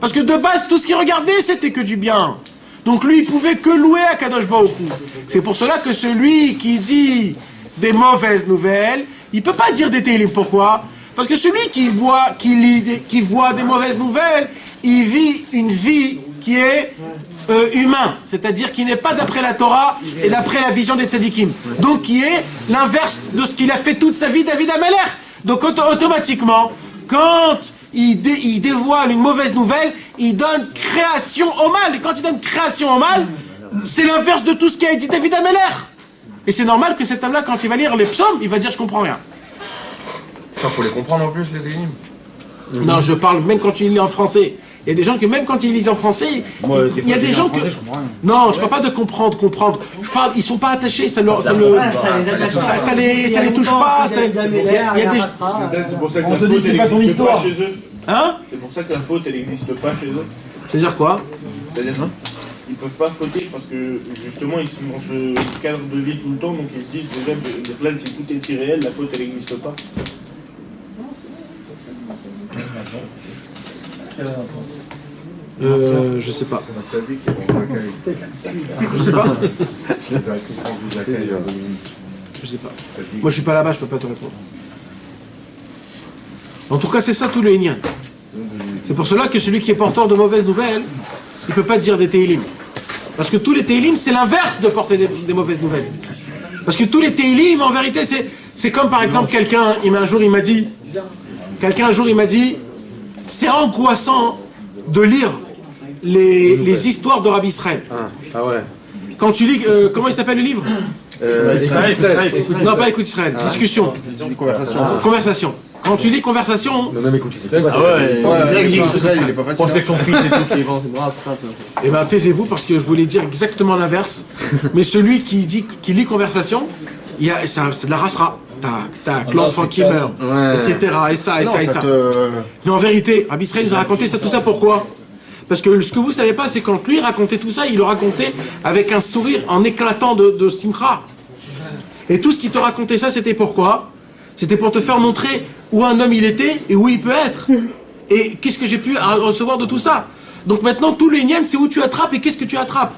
Parce que de base, tout ce qu'il regardait, c'était que du bien. Donc lui, il pouvait que louer à Kadosh Baruch Hu. C'est pour cela que celui qui dit des mauvaises nouvelles, il peut pas dire des télim. Pourquoi? Parce que celui qui voit des mauvaises nouvelles, il vit une vie qui est humain, c'est-à-dire qui n'est pas d'après la Torah et d'après la vision des tzadikim. Donc qui est l'inverse de ce qu'il a fait toute sa vie, David Ameller. Donc automatiquement, quand il dévoile une mauvaise nouvelle, il donne création au mal. Et quand il donne création au mal, c'est l'inverse de tout ce qu'a dit David Ameller. Et c'est normal que cet homme-là, quand il va lire les psaumes, il va dire « je comprends rien ». Il faut les comprendre en plus, les télim. Non, je parle même quand il lit en français. Il y a des gens que même quand ils lisent en français, il y a des gens que... Non, je parle pas de comprendre. Je parle, ils sont pas attachés, ça les touche pas. Il y a des... C'est pour ça que On te dit c'est pas ton histoire. chez eux. Hein? C'est pour ça que la faute elle n'existe pas chez eux. C'est-à-dire quoi? C'est-à-dire ils peuvent pas fauter parce que justement ils sont dans ce cadre de vie tout le temps, donc ils se disent déjà que là si tout est irréel, la faute elle n'existe pas. Je sais pas. Je sais pas. Je sais pas. Moi je suis pas là-bas, je peux pas te répondre. En tout cas c'est ça tout le Inyan. C'est pour cela que celui qui est porteur de mauvaises nouvelles, il peut pas dire des Teilim. Parce que tous les Teilim c'est l'inverse de porter des mauvaises nouvelles. Parce que tous les Teilim en vérité c'est comme par exemple quelqu'un, un jour il m'a dit, c'est angoissant de lire les histoires de Rabbi Israël. Ah ouais. Quand tu lis, comment il s'appelle le livre? Non, pas écoute Israël, discussion. Conversation. Quand tu lis conversation. Le même écoute Israël. Ah ouais, il est pas facile. Pense que son fils et tout qui est bon, c'est grave, ça. Eh ben taisez-vous parce que je voulais dire exactement l'inverse. Mais celui qui lit conversation, c'est de la rasera. T'as l'enfant qui meurt, etc. Et ça. Mais en vérité, Rabbi Israël nous a raconté tout ça pourquoi? Parce que ce que vous savez pas, c'est quand lui racontait tout ça, il le racontait avec un sourire en éclatant de simcha. Et tout ce qu'il te racontait ça, c'était pourquoi? C'était pour te faire montrer où un homme il était et où il peut être. Et qu'est-ce que j'ai pu recevoir de tout ça? Donc maintenant, tout le nien, c'est où tu attrapes et qu'est-ce que tu attrapes.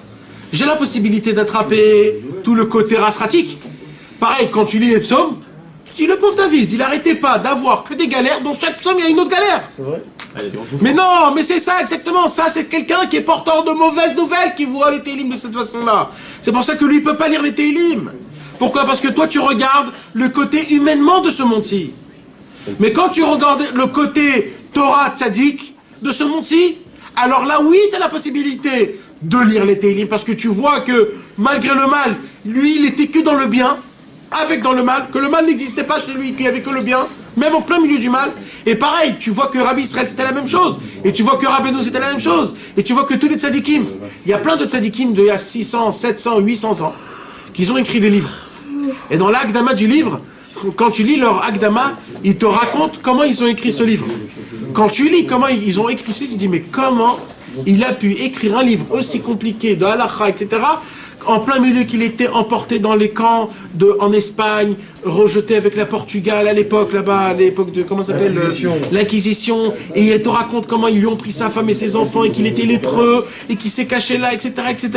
J'ai la possibilité d'attraper tout le côté rasratique. Pareil, quand tu lis les psaumes, tu dis le pauvre David, il n'arrêtait pas d'avoir que des galères, dans chaque psaume il y a une autre galère. C'est vrai. Mais non, mais c'est ça exactement, ça c'est quelqu'un qui est porteur de mauvaises nouvelles qui voit les télim de cette façon-là. C'est pour ça que lui il peut pas lire les télim. Pourquoi? Parce que toi tu regardes le côté humainement de ce monde-ci. Mais quand tu regardes le côté Torah tzaddik de ce monde-ci, alors là oui tu as la possibilité de lire les télim parce que tu vois que malgré le mal, lui il était que dans le bien, avec dans le mal, que le mal n'existait pas chez lui, qu'il n'y avait que le bien, même en plein milieu du mal. Et pareil, tu vois que Rabbi Israël c'était la même chose, et tu vois que Rabbeinu c'était la même chose, et tu vois que tous les tzadikim, il y a plein de tzadikim d'il y a 600, 700, 800 ans, qui ont écrit des livres. Et dans l'Akdama du livre, quand tu lis leur Akdama, ils te racontent comment ils ont écrit ce livre. Quand tu lis comment ils ont écrit ce livre, tu te dis mais comment il a pu écrire un livre aussi compliqué de halakha, etc., en plein milieu qu'il était emporté dans les camps en Espagne, rejeté avec la Portugal à l'époque, là-bas, à l'époque de, comment ça s'appelle, l'Inquisition, et il te raconte comment ils lui ont pris sa femme et ses enfants, et qu'il était lépreux, et qu'il s'est caché là, etc., etc.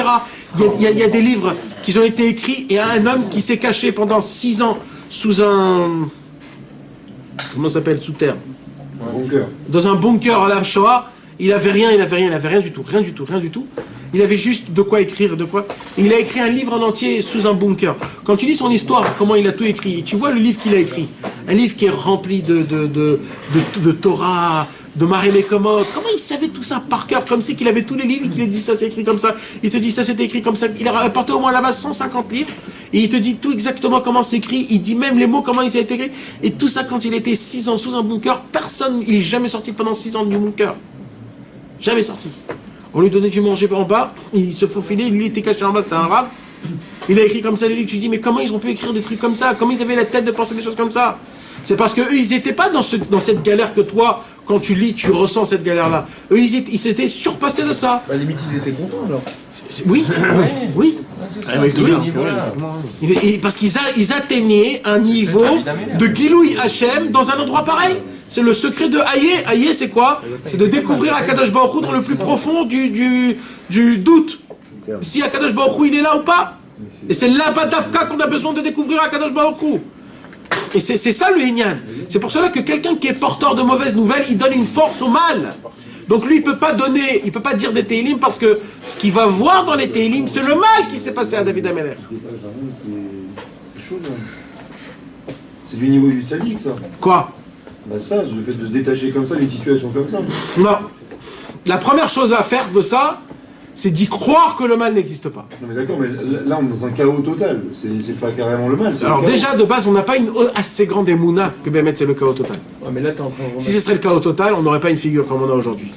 Il y a des livres qui ont été écrits, et un homme qui s'est caché pendant 6 ans sous un... Comment ça s'appelle? Sous terre. Un bunker. Dans un bunker à la Shoah, il avait rien du tout. Il avait juste de quoi écrire, Et il a écrit un livre en entier sous un bunker. Quand tu lis son histoire, comment il a tout écrit, et tu vois le livre qu'il a écrit, un livre qui est rempli de Torah, de Maré Mekomot, comment il savait tout ça par cœur, comme c'est qu'il avait tous les livres, et qu'il a dit ça c'est écrit comme ça, il te dit ça c'est écrit comme ça, il a rapporté au moins là-bas 150 livres, et il te dit tout exactement comment c'est écrit, il dit même les mots, comment il a été écrit, et tout ça quand il était 6 ans sous un bunker, personne, il est jamais sorti pendant 6 ans du bunker. Jamais sorti. On lui donnait du manger en bas, il se faufilait, lui était caché en bas, c'était un rave. Il a écrit comme ça les livres, tu dis mais comment ils ont pu écrire des trucs comme ça? Comment ils avaient la tête de penser des choses comme ça? C'est parce qu'eux, ils n'étaient pas dans cette galère que toi, quand tu lis, tu ressens cette galère-là. Eux, ils s'étaient surpassés de ça. Bah, limite, ils étaient contents alors. Oui, oui. Parce qu'ils atteignaient un niveau de Gilouï Hachem dans un endroit pareil. C'est le secret de Hayé. Hayé, c'est quoi? C'est de découvrir Akadosh Baruch Hu dans le plus profond du doute. Si Akadosh Baruch Hu, il est là ou pas. Et c'est là-bas d'Afka qu'on a besoin de découvrir Akadosh Baruch Hu. Et c'est ça le Inyan. C'est pour cela que quelqu'un qui est porteur de mauvaises nouvelles, il donne une force au mal. Donc lui, il peut pas dire des Télim parce que ce qu'il va voir dans les Télim, c'est le mal qui s'est passé à David Ameler. C'est du niveau du sadique, ça. Quoi? Bah ça, le fait de se détacher comme ça, d'une situation comme ça. Non. La première chose à faire de ça, c'est d'y croire que le mal n'existe pas. Non mais d'accord, mais là on est dans un chaos total. C'est pas carrément le mal. Alors déjà, de base, on n'a pas une assez grande émouna que Bémet c'est le chaos total. Ouais, mais là, t'es en train de... Si ce serait le chaos total, on n'aurait pas une figure comme on a aujourd'hui.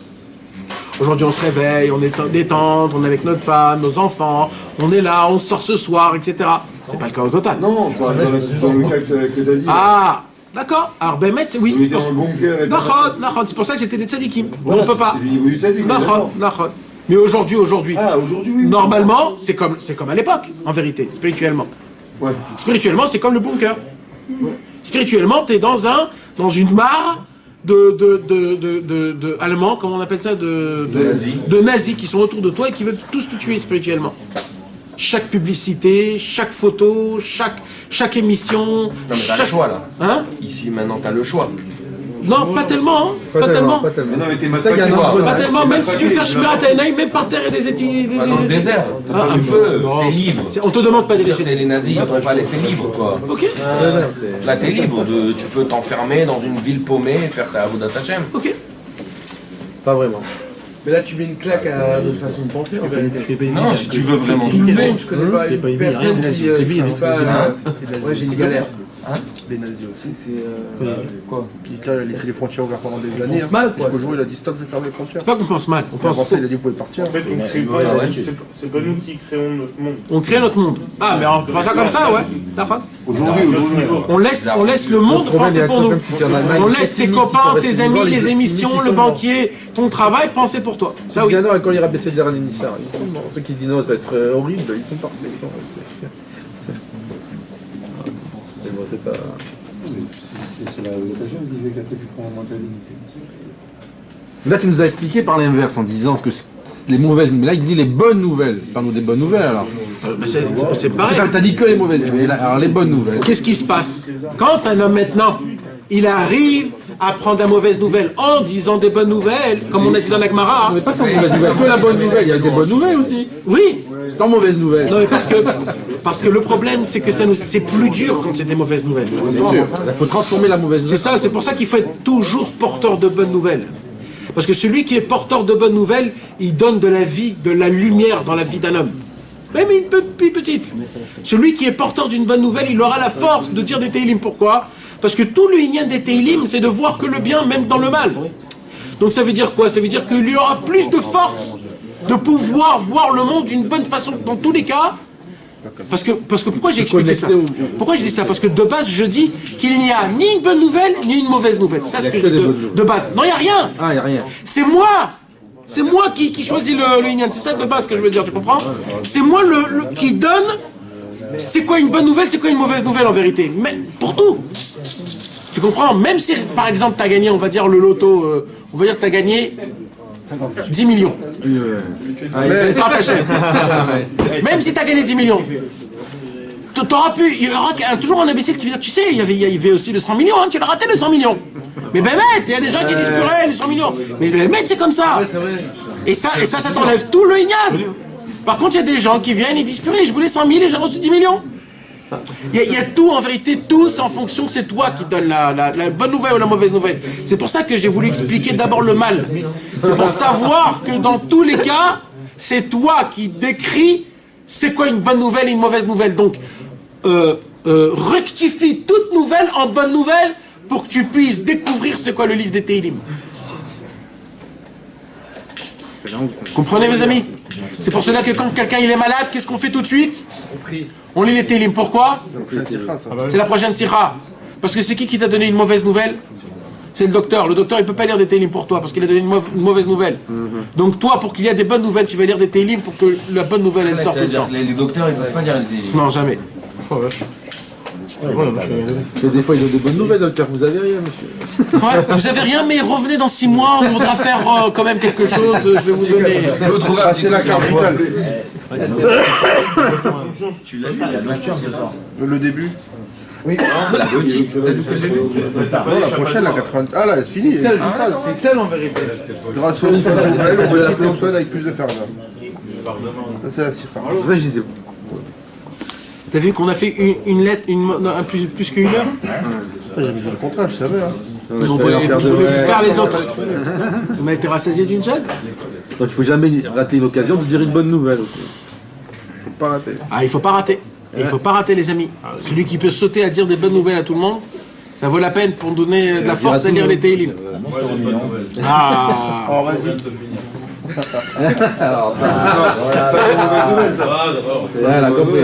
Aujourd'hui, on se réveille, on est détente, on est avec notre femme, nos enfants, on est là, on sort ce soir, etc. C'est pas le chaos total. Non, je parle dans le cas que t'as dit. Ah, d'accord. Alors Bémet, oui, c'est pour ça. C'est pour ça que c'était des tzadikim. Voilà, on peut pas. C'est du niveau du tzadikim. Mais aujourd'hui, ah, aujourd'hui, oui. Normalement, c'est comme à l'époque, en vérité, spirituellement. Ouais. Spirituellement, c'est comme le bunker. Ouais. Spirituellement, t'es dans une mare de Allemands, comment on appelle ça, de nazis qui sont autour de toi et qui veulent tous te tuer spirituellement. Chaque publicité, chaque photo, chaque émission. Non mais t'as le choix là. Hein? Ici maintenant t'as le choix. Non, pas tellement, hein. Pas tellement. Mais non, mais t'es Pas tellement, même si tu veux faire Shmirat Hainaim, même par terre et des études. Dans le désert, tu peux, t'es libre. On te demande pas de C'est les nazis, ils t'ont pas laissé libre quoi. Ok. Là t'es libre, tu peux t'enfermer dans une ville paumée et faire ta Avodat Hashem. Ok. Pas vraiment. Mais là, tu mets une claque à notre façon de penser, en vérité. Non, si tu veux vraiment Tout le kiffer. monde, je connais pas une personne qui connaît pas... Ouais, j'ai une galère. Les nazis aussi. C'est quoi? Hitler a laissé les frontières ouvertes pendant des années. pense mal, quoi. Jusqu'au jour où il a dit stop, je vais fermer les frontières. C'est pas qu'on pense mal, on pense Avant ça, il a dit vous pouvez partir. En fait, on crée pas, c'est pas nous qui créons notre monde. On crée notre monde. Ah, mais on pense ça comme ça, ouais. T'as faim? Aujourd'hui, On laisse le monde penser pour nous. On laisse tes copains, tes amis, les émissions, le banquier, ton travail penser pour toi. Ça oui. J'adore quand il rabaissait le dernier ministère. Ceux qui disent non, ça va être horrible, ils sont partis. Ils sont restés. Mais bon, c'est pas. C'est l'occasion de dire qu'après tu prends moins ta dignité. Là, tu nous as expliqué par l'inverse en disant que les mauvaises. Mais là, il dit les bonnes nouvelles. Parle-nous des bonnes nouvelles alors. C'est pareil. T'as dit que les mauvaises. Mais là, alors les bonnes nouvelles. Qu'est-ce qui se passe? Quand un homme maintenant, il arrive à prendre la mauvaise nouvelle en disant des bonnes nouvelles, comme on a dit dans la Gemara. Mais pas sans mauvaise nouvelle, que la bonne nouvelle. Il y a des bonnes nouvelles aussi. Oui. Sans mauvaise nouvelle. Non, mais parce que le problème, c'est que c'est plus dur quand c'est des mauvaises nouvelles. C'est sûr. Il faut transformer la mauvaise nouvelle. C'est ça, c'est pour ça qu'il faut être toujours porteur de bonnes nouvelles. Parce que celui qui est porteur de bonnes nouvelles, il donne de la vie, de la lumière dans la vie d'un homme. Même une petite. Celui qui est porteur d'une bonne nouvelle, il aura la force de dire des Teilim. Pourquoi? Parce que tout le Inyan des Teilim, c'est de voir que le bien, même dans le mal. Donc ça veut dire quoi? Ça veut dire qu'il y aura plus de force de pouvoir voir le monde d'une bonne façon dans tous les cas. Parce que pourquoi j'ai expliqué ça? Pourquoi je dis ça? Parce que de base, je dis qu'il n'y a ni une bonne nouvelle, ni une mauvaise nouvelle. C'est ça ce que je dis de base. Non, il n'y a rien. Ah, il n'y a rien. C'est moi qui choisis le Inyan. C'est ça de base que je veux dire, tu comprends? C'est moi qui donne c'est quoi une bonne nouvelle, c'est quoi une mauvaise nouvelle en vérité. Mais pour tout. Tu comprends? Même si, par exemple, tu as gagné, on va dire, le loto, on va dire que tu as gagné 10 millions. Même si tu as gagné 10 millions. Il y aura toujours un imbécile qui va dire, tu sais, il y avait aussi le 100 millions, hein, tu l'as raté le 100 millions. Mais ben il y a des gens qui disent purée, les 100 millions. Mais ben c'est comme ça. Et ça t'enlève tout le Inyan. Par contre, il y a des gens qui viennent, ils disent purée, je voulais 100 000 et j'ai reçu 10 millions. Il y a tout, en vérité, tout, c'est en fonction, c'est toi qui donne la bonne nouvelle ou la mauvaise nouvelle. C'est pour ça que j'ai voulu expliquer d'abord le mal. C'est pour savoir que dans tous les cas, c'est toi qui décris c'est quoi une bonne nouvelle et une mauvaise nouvelle. Donc, rectifie toute nouvelle en bonne nouvelle pour que tu puisses découvrir c'est quoi le livre des Teilim. Comprenez mes amis? C'est pour cela que quand quelqu'un il est malade, qu'est-ce qu'on fait tout de suite? On lit les Teilim. Pourquoi? C'est la prochaine Sikha. Parce que c'est qui t'a donné une mauvaise nouvelle? C'est le docteur. Le docteur il peut pas lire des Teilim pour toi parce qu'il a donné une mauvaise nouvelle. Donc toi, pour qu'il y ait des bonnes nouvelles, tu vas lire des Teilim pour que la bonne nouvelle elle sorte tout le temps. Les docteurs ils peuvent pas lire les Teilim. Non, jamais. Des fois, ils ont des bonnes nouvelles, docteur. Vous avez rien, monsieur. Ouais, vous avez rien, mais revenez dans 6 mois, on voudra faire quand même quelque chose. Je vais vous donner. C'est la carte vitale. Tu l'as vu, la nature ce soir. Le début. Oui. La biotique. Non, la prochaine, la 80. Ah là, c'est fini. C'est celle en vérité. Grâce aux nouvelles, on peut citer Antoine avec plus de ferveur. Ça, c'est la cifre. Ça, je disais. T'as vu qu'on a fait une lettre, plus qu'une heure? J'ai mis le contrat, je savais. On peut faire les autres. On a été rassasié d'une seule? Donc il ne faut jamais rater l'occasion de dire une bonne nouvelle aussi. Il ne faut pas rater. Ah, il faut pas rater. Il faut pas rater, les amis. Celui qui peut sauter à dire des bonnes nouvelles à tout le monde, ça vaut la peine pour donner de la force à lire les Teilim. Ah. Oh, vas-y. Alors, ça, c'est une mauvaise nouvelle, ça. Voilà, compris.